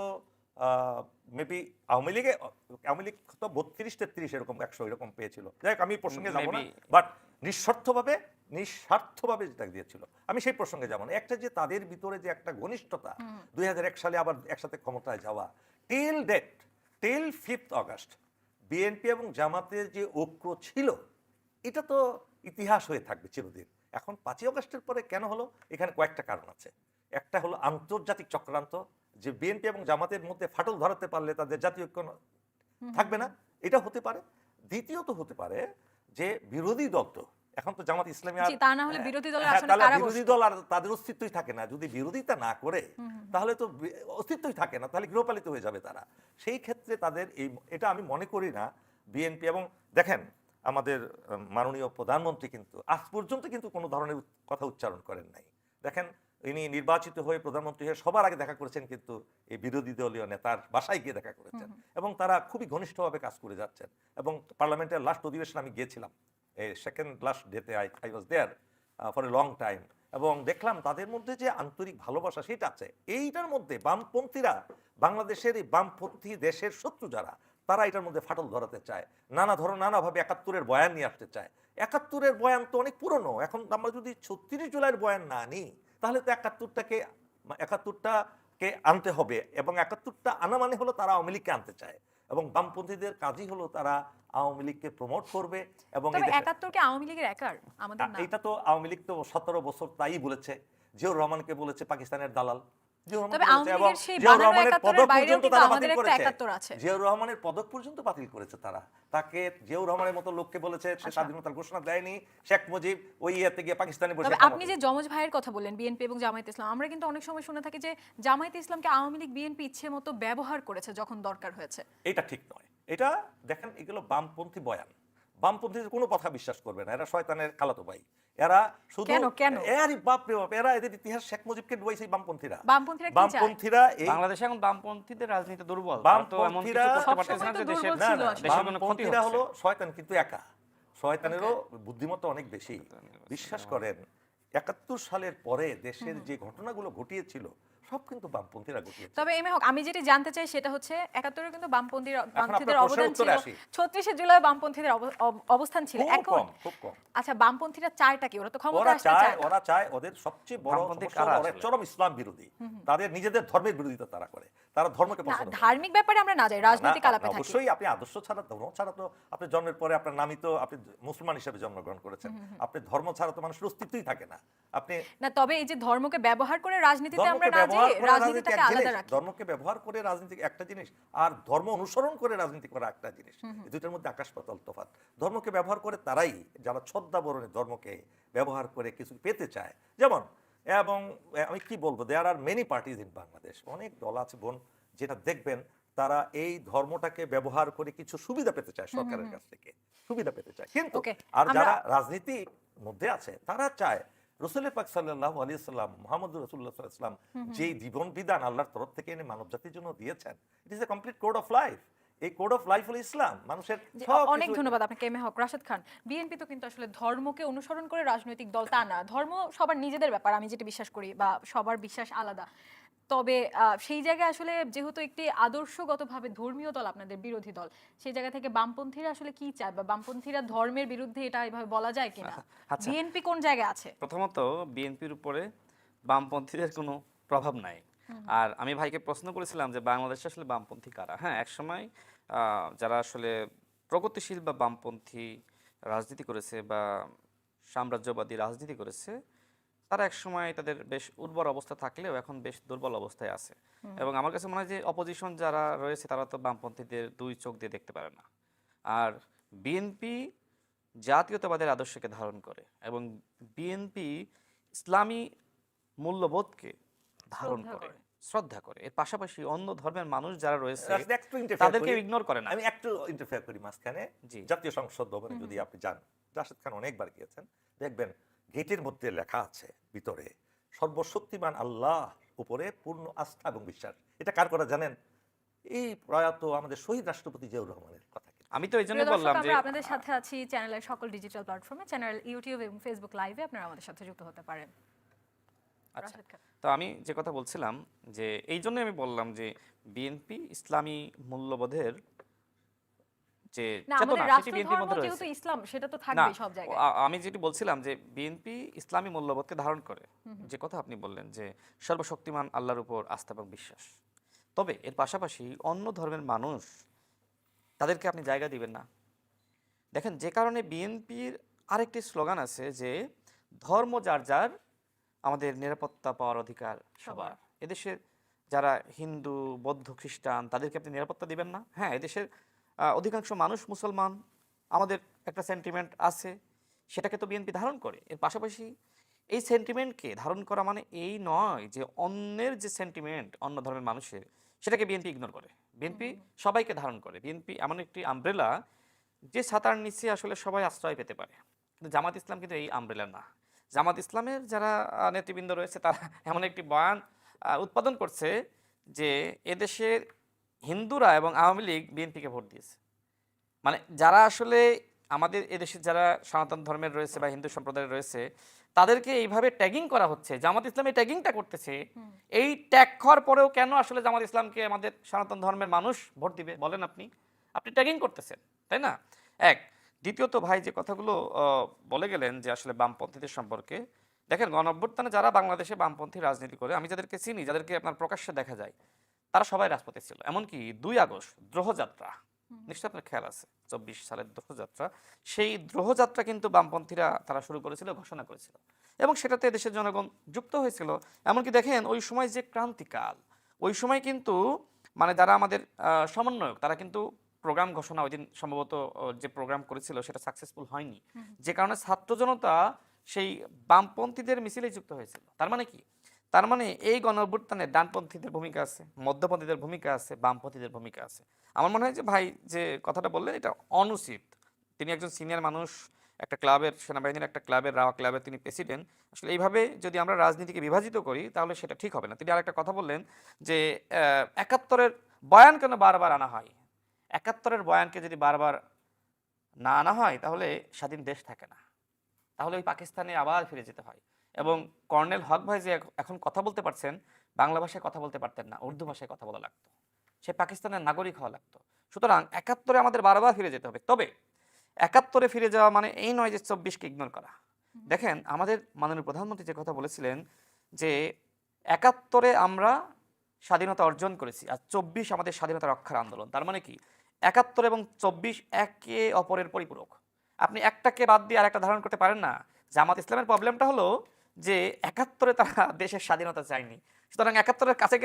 মেবি আওয়ামী লীগ তো 32-33 এরকম 100 এরকম পেয়েছিল। যাই হোক, আমি এই প্রসঙ্গে যাবো না, বাট নিঃস্বার্থভাবে যেটা দিয়েছিল আমি সেই প্রসঙ্গে যাবো না। একটা যে তাদের ভিতরে যে একটা ঘনিষ্ঠতা, 2001 সালে আবার একসাথে ক্ষমতায় যাওয়া, টিল 5th অগাস্ট বিএনপি এবং জামাতের যে ঐক্য ছিল এটা তো ইতিহাস হয়ে থাকবে চিরদিন। এখন 5ই অগাস্টের পরে কেন হলো? এখানে কয়েকটা কারণ আছে। একটা হলো আন্তর্জাতিক চক্রান্ত, যে বিএনপি এবং জামাতের মধ্যে ফাটল ধরাতে পারলে তাদের জাতীয় ঐক্য থাকবে না, এটা হতে পারে। দ্বিতীয়ত হতে পারে যে বিরোধী দল তো এখন তো জামাত ইসলামী আর তা না হলে বিরোধী দলের আসলে তাহলে কারা বিরোধী বসতো? দল আর তাদের অস্তিত্বই থাকে না। যদি বিরোধিতা না করে তাহলে তো অস্তিত্বই থাকে না, তাহলে গৃহপালিত হয়ে যাবে তারা। সেই ক্ষেত্রে তাদের এটা আমি মনে করি না বিএনপি এবং দেখেন আমাদের মাননীয় প্রধানমন্ত্রী কিন্তু আজ পর্যন্ত কিন্তু কোনো ধরনের কথা উচ্চারণ করেন নাই। দেখেন, ইনি নির্বাচিত হয়ে প্রধানমন্ত্রী হয়ে সবার আগে দেখা করেছেন কিন্তু এই বিরোধী দলীয় নেতার বাসায় গিয়ে দেখা করেছেন, এবং তারা খুবই ঘনিষ্ঠভাবে কাজ করে যাচ্ছেন। এবং পার্লামেন্টের লাস্ট অধিবেশনে আমি গিয়েছিলাম, এই সেকেন্ড লাস্ট ডেতে I was there for a long time, এবং দেখলাম তাদের মধ্যে যে আন্তরিক ভালোবাসা সেটা আছে। এইটার মধ্যে বামপন্থীরা, বাংলাদেশের এই বামপন্থী দেশের শত্রু যারা, তারা এটার মধ্যে ফাটল ধরাতে চায়, নানাভাবে 71-এর বয়ান নিয়ে আসতে চায়। 71-এর বয়ান তো অনেক পুরনো। এখন আমরা যদি 36 জুলাইয়ের বয়ান না নিই তাহলে তো 71টাকে আনতে হবে, এবং 71টা আনা মানে হলো তারা আওয়ামী লীগকে আনতে চায়, এবং বামপন্থীদের কাজই হলো তারা আওয়ামী লীগকে প্রমোট করবে। এবং তবে 71 কে আওয়ামী লীগের একার আমাদের না। এটা তো আওয়ামী লীগ তো 17 বছর তাই বলেছে, জিয়াউর রহমানকে বলেছে পাকিস্তানের দালাল। তবে আওয়ামী লীগের সেই বানানো 71-এর বাইরেও কিন্তু আমাদের একটা 71 আছে। জিয়াউর রহমানের পদক পর্যন্ত বাতিল করেছে তারা। তাকে জিয়াউর রহমানের মতো লোককে বলেছে সে স্বাধীনতার ঘোষণা দেয়নি, শেখ মুজিব ওই ইয়েতে গিয়ে পাকিস্তানে বসে। তবে আপনি যে যমজ ভাইয়ের কথা বললেন বিএনপি এবং জামায়াতে ইসলাম, আমরা কিন্তু অনেক সময় শুনে থাকি যে জামায়াতে ইসলামকে আওয়ামী লীগ বিএনপি ইচ্ছে মতো ব্যবহার করেছে যখন দরকার হয়েছে। এটা ঠিক নয়। এটা দেখেন, এগুলো বামপন্থী বয়ান। বামপন্থীদের কোনো কথা বিশ্বাস করবে না, এরা শয়তানের খালাতো ভাই। এরা শুধু বাপ রে বাপ, এরা এদের ইতিহাস শেখ মুজিবকে ডুবাইছে বামপন্থীরা। বামপন্থীরা এই বাংলাদেশে এখন বামপন্থীদের রাজনীতি দুর্বল। বামপন্থীরা বামপন্থীরা হলো শয়তান, কিন্তু একা। শয়তানেরও বুদ্ধিমত্তা অনেক বেশি। বিশ্বাস করেন, 71 সালের পরে দেশের যে ঘটনাগুলো ঘটিয়েছিল সব কিন্তু বামপন্থীরা ঘটিয়েছে। তবে এমএ হক, আমি যেটি জানতে চাই সেটা হচ্ছে 71-এ কিন্তু বামপন্থীদের অবদান ছিল, 36 জুলাই বামপন্থীদের অবস্থান ছিল এখন খুব কম। আচ্ছা, বামপন্থীরা চায়টা কি? ওরা তো ক্ষমতা আসতে চায়। ওরা চায়, ওদের সবচেয়ে বড় সমস্যা ওরা চরম ইসলাম বিরোধী। তাদের নিজেদের ধর্মের বিরোধিতা তারা করে, তারা ধর্মকে পছন্দ করে না। ধার্মিক ব্যাপারে আমরা না যাই, রাজনৈতিক আলাপে থাকি। অবশ্যই আপনি আদর্শ ছাড়া, ধর্ম ছাড়া তো আপনি জন্মের পরে আপনার নামই তো আপনি মুসলমান হিসেবে জন্মগ্রহণ করেছেন, আপনি ধর্ম ছাড়া তো মানুষের অস্তিত্বই থাকে না। আপনি না, তবে এই যে ধর্মকে ব্যবহার করে রাজনীতিতে আমরা না যাই, রাজনীতিটাকে আলাদা রাখি। ধর্মকে ব্যবহার করে রাজনীতি একটা জিনিস, আর ধর্ম অনুসরণ করে রাজনীতি করা একটা জিনিস। এই দুইটার মধ্যে আকাশ পাতাল তফাৎ। ধর্মকে ব্যবহার করে তারাই যারা ছদ্মাবরণে ধর্মকে ব্যবহার করে কিছু পেতে চায়। যেমন, এবং আমি কি বলবো, there are many parties in Bangladesh, অনেক দল আছে বোন, যেটা দেখবেন তারা এই ধর্মটাকে ব্যবহার করে কিছু সুবিধা পেতে চায় সরকারের কাছ থেকে, সুবিধা পেতে চায়। কিন্তু আর যারা রাজনীতির মধ্যে আছে তারা চায় রাসূল পাক সাল্লাল্লাহু আলাইহি সাল্লাম, মুহাম্মদুর রাসূলুল্লাহ সাল্লাল্লাহু আলাইহি ওয়াসাল্লাম যে জীবন বিধান আল্লাহর তরফ থেকে এনে মানব জাতির জন্য দিয়েছেন, it is a complete code of life. এই কোড অফ লাইফ হলো ইসলাম, মানুষের জি, সব অনেক কিছু- ধন্যবাদ আপনাকে M A Haque. Rashed Khan, BNP তো কিন্তু আসলে ধর্মকে অনুসরণ করে রাজনৈতিক দল তা না, ধর্ম সবার নিজেদের ব্যাপার, আমি যেটা বিশ্বাস করি, বা সবার বিশ্বাস আলাদা। তবে সেই জায়গায় আসলে যেহেতু একটি আদর্শগতভাবে ধর্মীয় দল আপনাদের বিরোধী দল, সেই জায়গা থেকে বামপন্থীরা আসলে কি চায়, বা বামপন্থীরা ধর্মের বিরুদ্ধে, এটা এভাবে বলা যায় কিনা? আচ্ছা, বিএনপি কোন জায়গায় আছে? প্রথমত বিএনপির উপরে বামপন্থীদের কোনো প্রভাব নাই। আর আমি ভাইকে প্রশ্ন করেছিলাম যে বাংলাদেশে আসলে বামপন্থী কারা। হ্যাঁ, একসময় যারা আসলে প্রগতিশীল বা বামপন্থী রাজনীতি করেছে বা সাম্রাজ্যবাদী রাজনীতি করেছে, তারা একসময় তাদের বেশ উর্বর অবস্থা থাকলেও এখন বেশ দুর্বল অবস্থায় আছে। এবং আমার কাছে মনে হয় যে অপোজিশন যারা রয়েছে তারা তো বামপন্থীদের দুই চোখ দিয়ে দেখতে পারে না। আর বিএনপি জাতীয়তাবাদের আদর্শকে ধারণ করে এবং বিএনপি ইসলামী মূল্যবোধকে ধারণ শ্রদ্ধা করে, করে। শ্রদ্ধা করে। এর পাশাপাশি অন্য ধর্মের মানুষ যারা রয়েছে রাশিদ, একটু interfere তাদেরকে করি। ইগনোর করে না। আমি একটু ইন্টারফেয়ার করি মাঝখানে। জি। জাতীয় সংসদ ভবনে যদি আপনি যান, রাশেদ খান অনেকবার গিয়েছেন, দেখবেন গেটের মধ্যে লেখা আছে ভিতরে, সর্বশক্তিমান আল্লাহ উপরে পূর্ণ আস্থা এবং বিশ্বাস। এটা কার করা জানেন? এই প্রয়াত আমাদের শহীদ রাষ্ট্রপতি জিয়াউর রহমানের কথা। আমি তো এই জন্য প্রিয় দর্শক, বললাম যে আমরা আপনাদের সাথে আছি চ্যানেলের সকল ডিজিটাল প্ল্যাটফর্মে, চ্যানেল ইউটিউব এবং ফেসবুক লাইভে আপনারা আমাদের সাথে যুক্ত হতে পারেন। আচ্ছা, রাশেদ খান। তো আমি যে কথা বলছিলাম যে এই জন্যই আমি বললাম যে বিএনপি ইসলামী মূল্যবোধের যে না, চেতনা আমাদের সেটি রাষ্ট্র বিএনপির ধর্ম মধ্যে যেহেতু রয়েছে। ইসলাম, সেটা তো না, থাকবেই সব জায়গায়। আমি যেটি বলছিলাম যে বিএনপি ইসলামী মূল্যবোধকে ধারণ করে, যে কথা আপনি বললেন যে সর্বশক্তিমান আল্লাহর উপর আস্থা এবং বিশ্বাস। তবে এর পাশাপাশি অন্য ধর্মের মানুষ, তাদেরকে আপনি জায়গা দিবেন না। দেখেন, যে কারণে বিএনপির আরেকটি স্লোগান আছে যে ধর্ম যার যার, আমাদের নিরাপত্তা পাওয়ার অধিকার সবার। এদেশের যারা হিন্দু, বৌদ্ধ, খ্রিস্টান, তাদেরকে আপনি নিরাপত্তা দিবেন না? হ্যাঁ, এদেশের অধিকাংশ মানুষ মুসলমান, আমাদের একটা সেন্টিমেন্ট আছে, সেটাকে তো বিএনপি ধারণ করে। এর পাশাপাশি এই সেন্টিমেন্টকে ধারণ করা মানে এই নয় যে অন্যের যে সেন্টিমেন্ট অন্য ধর্মের মানুষের, সেটাকে বিএনপি ইগনোর করে। বিএনপি সবাইকে ধারণ করে। বিএনপি এমন একটি আমব্রেলা যে ছাতার নিচে আসলে সবাই আশ্রয় পেতে পারে। কিন্তু জামাত ইসলাম কিন্তু এই আমব্রেলা না। জামাত ইসলামের যারা নেতৃবৃন্দ রয়েছে তারা এমন একটি বয়ান উৎপাদন করছে যে এদেশের হিন্দুরা এবং আওয়ামী লীগ বিএনপিকে ভোট দিয়েছে। মানে যারা আসলে আমাদের এদেশে যারা সনাতন ধর্মের রয়েছে বা হিন্দু সম্প্রদায়ের রয়েছে, তাদেরকে এইভাবে ট্যাগিং করা হচ্ছে। জামাত ইসলাম এই ট্যাগিংটা করতেছে। এই ট্যাগ খাওয়ার পরেও কেন আসলে জামাত ইসলামকে আমাদের সনাতন ধর্মের মানুষ ভোট দিবে বলেন আপনি? আপনি ট্যাগিং করতেছেন, তাই না? এক। দ্বিতীয়ত ভাই যে কথাগুলো বলে গেলেন যে আসলে বামপন্থীদের সম্পর্কে, দেখেন গণঅভ্যুত্থানে যারা বাংলাদেশে বামপন্থী রাজনীতি করে, আমি যাদেরকে চিনি, যাদেরকে আপনার প্রকাশ্যে দেখা যায়, তারা সবাই রাজপথে ছিল। এমনকি 2 আগস্ট দ্রোহযাত্রা, নিশ্চয় আপনার খেয়াল আছে, 24 সালের দ্রোহযাত্রা, সেই দ্রোহযাত্রা কিন্তু বামপন্থীরা তারা শুরু করেছিল, ঘোষণা করেছিল, এবং সেটাতে দেশের জনগণ যুক্ত হয়েছিল। এমনকি দেখেন ওই সময় যে ক্রান্তিকাল, ওই সময় কিন্তু মানে যারা আমাদের সমন্বয়ক, তারা কিন্তু প্রোগ্রাম ঘোষণা ওই দিন সম্ভবত যে প্রোগ্রাম করেছিল সেটা সাকসেসফুল হয়নি, যে কারণে ছাত্র জনতা সেই বামপন্থীদের মিছিলেই যুক্ত হয়েছিল। তার মানে কি? তার মানে এই গণঅভ্যুত্থানে ডানপন্থীদের ভূমিকা আছে, মধ্যপন্থীদের ভূমিকা আছে, বামপন্থীদের ভূমিকা আছে। আমার মনে হয় যে ভাই যে কথাটা বললেন এটা অনুচিত। তিনি একজন সিনিয়র মানুষ, একটা ক্লাবের, সেনাবাহিনীর একটা ক্লাবের, রাওয়া ক্লাবের তিনি প্রেসিডেন্ট। আসলে এইভাবে যদি আমরা রাজনীতিকে বিভাজিত করি তাহলে সেটা ঠিক হবে না। তিনি আরেকটা কথা বললেন যে 71-এর বয়ান কেন বারবার আনা হয়। 71-এর বয়ানকে যদি বারবার না আনা হয় তাহলে স্বাধীন দেশ থাকে না, তাহলে ওই পাকিস্তানে আবার ফিরে যেতে হয়। এবং কর্নেল হক ভাই যে এখন কথা বলতে পারছেন, বাংলা ভাষায় কথা বলতে পারতেন না, উর্দু ভাষায় কথা বলা লাগতো, সে পাকিস্তানের নাগরিক হওয়া লাগতো। সুতরাং 71-এ আমাদের বারবার ফিরে যেতে হবে। তবে 71-এ ফিরে যাওয়া মানে এই নয় যে 24-কে ইগনোর করা। দেখেন আমাদের মাননীয় প্রধানমন্ত্রী যে কথা বলেছিলেন যে 71-এ আমরা স্বাধীনতা অর্জন করেছি, আর 24 আমাদের স্বাধীনতা রক্ষার আন্দোলন। তার মানে কি 71 এবং 24 একে অপরের পরিপূরক। আপনি একটাকে বাদ দিয়ে আর একটা ধারণ করতে পারেন না। জামাত ইসলামের প্রবলেমটা হলো যে 71-এ তারা দেশের স্বাধীনতা চায়নি, সুতরাং 71-এর কাছে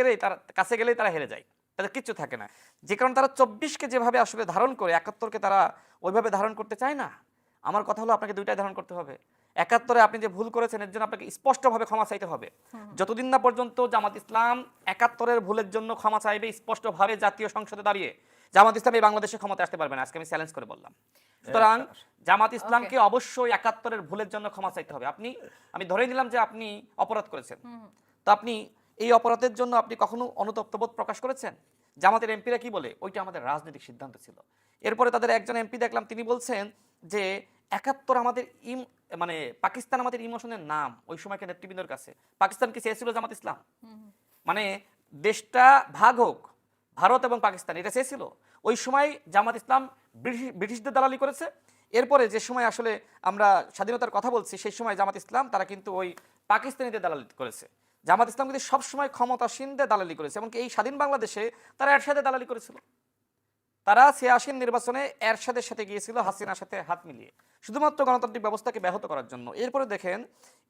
গেলেই তারা হেরে যায়, তাদের কিচ্ছু থাকে না। যে কারণে তারা 24-কে যেভাবে আসলে ধারণ করে 71-কে তারা ওইভাবে ধারণ করতে চায় না। আমার কথা হলো আপনাকে দুইটাই ধারণ করতে হবে। 71-এ আপনি যে ভুল করেছেন এর জন্য আপনাকে স্পষ্টভাবে ক্ষমা চাইতে হবে। যতদিন না পর্যন্ত জামাত ইসলাম 71-এর ভুলের জন্য ক্ষমা চাইবে স্পষ্টভাবে জাতীয় সংসদে দাঁড়িয়ে, জামাত ইসলাম এই বাংলাদেশে ক্ষমতায় আসতে পারবে না। আজকে আমি চ্যালেঞ্জ করে বললাম। সুতরাং জামাত ইসলামকে অবশ্যই 71-এর ভুলের জন্য ক্ষমা চাইতে হবে। আমি ধরে নিলাম যে আপনি অপরাধ করেছেন, তো আপনি এই অপরাধের জন্য আপনি কখনো অনুতপ্ত বোধ প্রকাশ করেছেন? জামাতের এমপিরা কি বলে, ওইটা আমাদের রাজনৈতিক সিদ্ধান্ত ছিল। এরপরে তাদের একজন এমপি দেখলাম, তিনি বলছেন যে ৭১ আমাদের মানে পাকিস্তান আমাদের ইমোশনের নাম। ওই সময়কার নেতৃবৃন্দের কাছে পাকিস্তান কি চেয়েছিল জামাত ইসলাম? মানে দেশটা ভাগ হোক, ভারত এবং পাকিস্তান, এটা চেয়েছিল? ওই সময় জামাত ইসলাম ব্রিটিশদের দালালি করেছে। এরপরে যে সময় আসলে আমরা স্বাধীনতার কথা বলছি, সেই সময় জামাত ইসলাম তারা কিন্তু ওই পাকিস্তানিদের দালালি করেছে। জামাত ইসলাম কিন্তু সবসময় ক্ষমতাসীনদের দালালি করেছে, এমনকি এই স্বাধীন বাংলাদেশে তারা এরশাদের দালালি করেছিল। তারা ৮৬ নির্বাচনে এরশাদের সাথে গিয়েছিল হাসিনার সাথে হাত মিলিয়ে, শুধুমাত্র গণতান্ত্রিক ব্যবস্থাকে ব্যাহত করার জন্য। এরপরে দেখেন,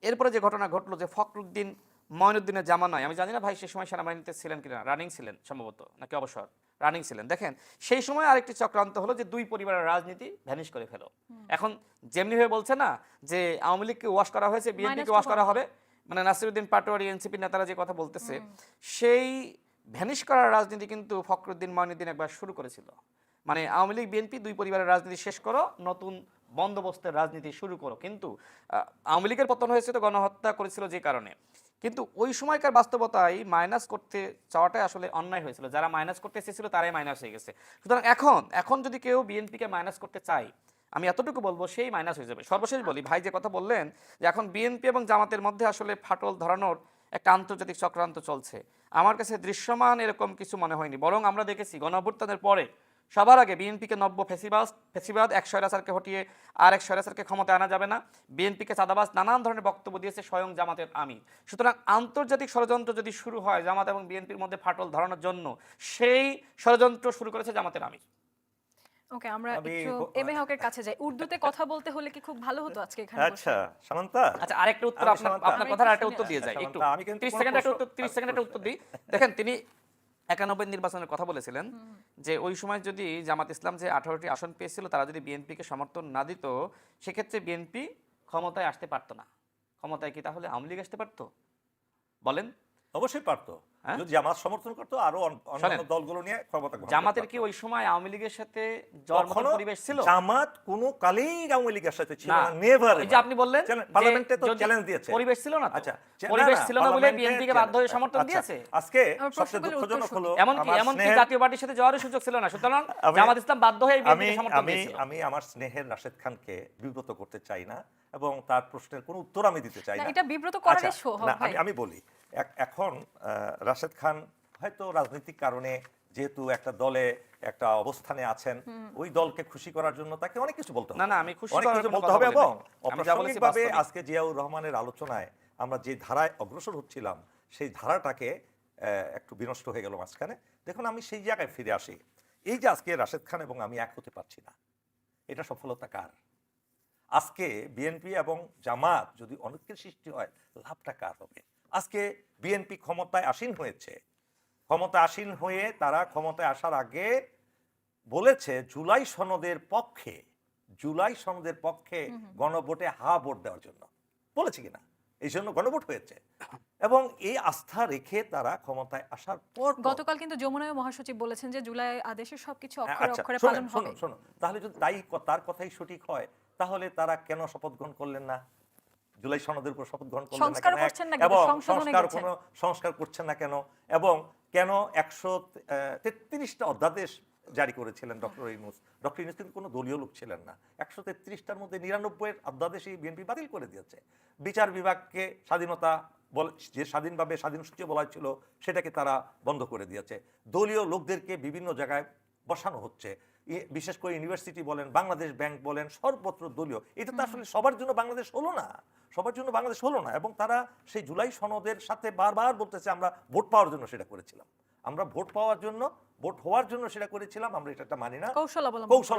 এরপরে যে ঘটনা ঘটলো, যে ফখরুদ্দিন মঈনুদ্দিনের জামানায়, আমি জানি না ভাই সেই সময় সেনাবাহিনীতে ছিলেন কিনা, রানিং ছিলেন সম্ভবত, নাকি অবসর, রানিং ছিলেন। দেখেন সেই সময় আরেকটি চক্রান্ত হলো যে দুই পরিবারের রাজনীতি ভ্যানিশ করে ফেলো। এখন যেমনি ভাবে বলছে না যে আওয়ামী লীগকে ওয়াশ করা হয়েছে, বিএনপিকে ওয়াশ করা হবে, মানে নাসিরউদ্দিন পাটোয়ারি এনসিপি নেতারা যে কথা বলতেছে, সেই ভ্যানিশ করার রাজনীতি কিন্তু ফখরুদ্দিন মঈনুদ্দিন একবার শুরু করেছিল। মানে আওয়ামী লীগ বিএনপি দুই পরিবারের রাজনীতি শেষ করো, নতুন বন্দোবস্তের রাজনীতি শুরু করো। কিন্তু আওয়ামী লীগের পতন হয়েছে তো গণহত্যা করেছিল যে কারণে, কিন্তু ওই সময়কার বাস্তবতায় মাইনাস করতে চাওয়াটাই আসলে অন্যায় হয়েছিল। যারা মাইনাস করতে চেয়েছিল তারাই মাইনাস হয়ে গেছে। সুতরাং এখন যদি কেউ বিএনপিকে মাইনাস করতে চায়, আমি এতটুকু বলবো সেই মাইনাস হয়ে যাবে। সর্বশেষ বলি, ভাই যে কথা বললেন যে এখন বিএনপি এবং জামাতের মধ্যে আসলে ফাটল ধরানোর একটা আন্তর্জাতিক চক্রান্ত চলছে, আমার কাছে দৃশ্যমান এরকম কিছু মনে হয়নি। বরং আমরা দেখেছি গণঅভ্যুত্থানের পরে সবার আগে বিএনপিকে নব্য ফেসিবাদ এক স্বৈরাচারকে হটিয়ে আর এক স্বৈরাচারকে ক্ষমতায় আনা যাবে না, বিএনপিকে চাঁদাবাজ, নানান ধরনের বক্তব্য দিয়েছে স্বয়ং জামাতের আমির। সুতরাং আন্তর্জাতিক ষড়যন্ত্র যদি শুরু হয় জামাত এবং বিএনপির মধ্যে ফাটল ধরানোর জন্য, সেই ষড়যন্ত্র শুরু করেছে জামাতের আমির। ওকে, আমরা একটু এম এ হকের কাছে যাই। উর্দুতে কথা বলতে হলে কি খুব ভালো হতো আজকে এখানে আচ্ছা সামান্তা, আচ্ছা আরেকটা উত্তর, আপনার কথার আরেকটা উত্তর দিয়ে যায় একটু, 30 সেকেন্ড একটা উত্তর, 30 সেকেন্ড একটা উত্তর দিই। দেখেন তিনি ৯১ নির্বাচনের কথা বলেছিলেন যে ওই সময় যদি জামাত ইসলাম যে 18টি আসন পেয়েছিল তারা যদি বিএনপিকে সমর্থন না দিত, সেক্ষেত্রে বিএনপি ক্ষমতায় আসতে পারতো না। ক্ষমতায় কি তাহলে আওয়ামী লীগ আসতে পারতো? বলেন। অবশ্যই পারতো, হ্যাঁ? যদি জামাত সমর্থন করতো আরো অন্যান্য দলগুলো নিয়ে ক্ষমতা গ্রহণ জামাতের করতে কি পারতো। ওই সময় আওয়ামী লীগের সাথে যাওয়ার মতো কখনো পরিবেশ ছিল? জামাত কোনো কালেই আওয়ামী লীগের সাথে ছিল না। না, নেভার। এই যে আপনি বললেন যে পার্লামেন্টে তো যদি চ্যালেঞ্জ দিয়েছে, পরিবেশ ছিল না তো? আচ্ছা পরিবেশ ছিল না বলে পার্লামেন্টে বিএনপিকে বাধ্য হয়ে সমর্থন আচ্ছা, দিয়েছে। আজকে আমার সবচেয়ে প্রশ্নগুলোর দুঃখজনক উত্তর হলো এমনকি আমার স্নেহের- জাতীয় পার্টির সাথে যাওয়ার সুযোগ ছিল না। সুতরাং আমি- জামাত ইসলাম বাধ্য হয়ে আমি বিএনপিকে সমর্থন আমি দিয়েছিল। আমি আমার স্নেহের রাশেদ খানকে বিব্রত করতে চাই না এবং তার প্রশ্নের কোনো উত্তর আমি দিতে চাই না, না। এটা বিব্রত করারই আচ্ছা, শো না, ভাই। আমি বলি এখন রাশেদ খান হয়তো রাজনৈতিক কারণে যেহেতু একটা দলে একটা অবস্থানে আছেন, ওই দলকে খুশি করার জন্য তাকে অনেক কিছু বলতে হবে। না, না, আমি খুশি অনেক করার কিছু কোনো বলতে কথা হবে বলি এবং নাই। আমি যা বলেছি অপ্রাসঙ্গিকভাবে বাস্তবিক। আজকে জিয়াউর রহমানের আলোচনায় আমরা যে ধারায় অগ্রসর হচ্ছিলাম সেই ধারাটাকে একটু বিনষ্ট হয়ে গেল মাঝখানে। দেখুন আমি সেই জায়গায় ফিরে আসি, এই যে আজকে রাশেদ খান এবং আমি এক হতে পারছি না, এটা সফলতা কার? আজকে বিএনপি এবং জামাত যদি অনৈক্যের সৃষ্টি হয়, লাভটা কার হবে? আজকে বিএনপি ক্ষমতায় আসীন হয়েছে, ক্ষমতায় আসীন হয়ে তারা ক্ষমতায় আসার আগে বলেছে জুলাই সনদের পক্ষে গণভোটে হা ভোট দেওয়ার জন্য বলেছে কিনা, এই জন্য গণভোট হয়েছে এবং এই আস্থা রেখে তারা ক্ষমতায় আসার পর গতকাল কিন্তু যমুনায় মহাসচিব বলেছেন যে জুলাই আদেশের সবকিছু অক্ষরে আচ্ছা, অক্ষরে শোনেন, পালন হবে। শোনো, তাহলে যদি তার কথাই সঠিক হয়, তাহলে তারা কেন শপথ গ্রহণ করলেন না? জুলাই সনদের উপর শপথ গ্রহণ করলেন না সংস্কার কেন? করছেন না কিন্তু এবং সংশোধনে গেছেন। সংস্কার করছেন না কেন? এবং কেন 133টা অধ্যাদেশ জারি করেছিলেন ডক্টর ইউনূস? ডক্টর ইউনূস কিন্তু কোনো দলীয় লোক ছিলেন না। 133টার মধ্যে 99 অধ্যাদেশই বিএনপি বাতিল করে দিয়েছে। বিচার বিভাগকে স্বাধীনতা যে স্বাধীনভাবে স্বাধীন সূচি বলা ছিল সেটাকে তারা বন্ধ করে দিয়েছে। দলীয় লোকদেরকে বিভিন্ন জায়গায় বসানো হচ্ছে, বিশেষ করে ইউনিভার্সিটি বলেন, বাংলাদেশ ব্যাংক বলেন, সর্বত্র দলীয়। এটা তো আসলে সবার জন্য বাংলাদেশ হলো না এবং তারা সেই জুলাই সনদের সাথে বারবার বলতেছে আমরা ভোট পাওয়ার জন্য সেটা করেছিলাম, ভোট হওয়ার জন্য সেটা করেছিলাম, আমরা এটা মানি না, কৌশল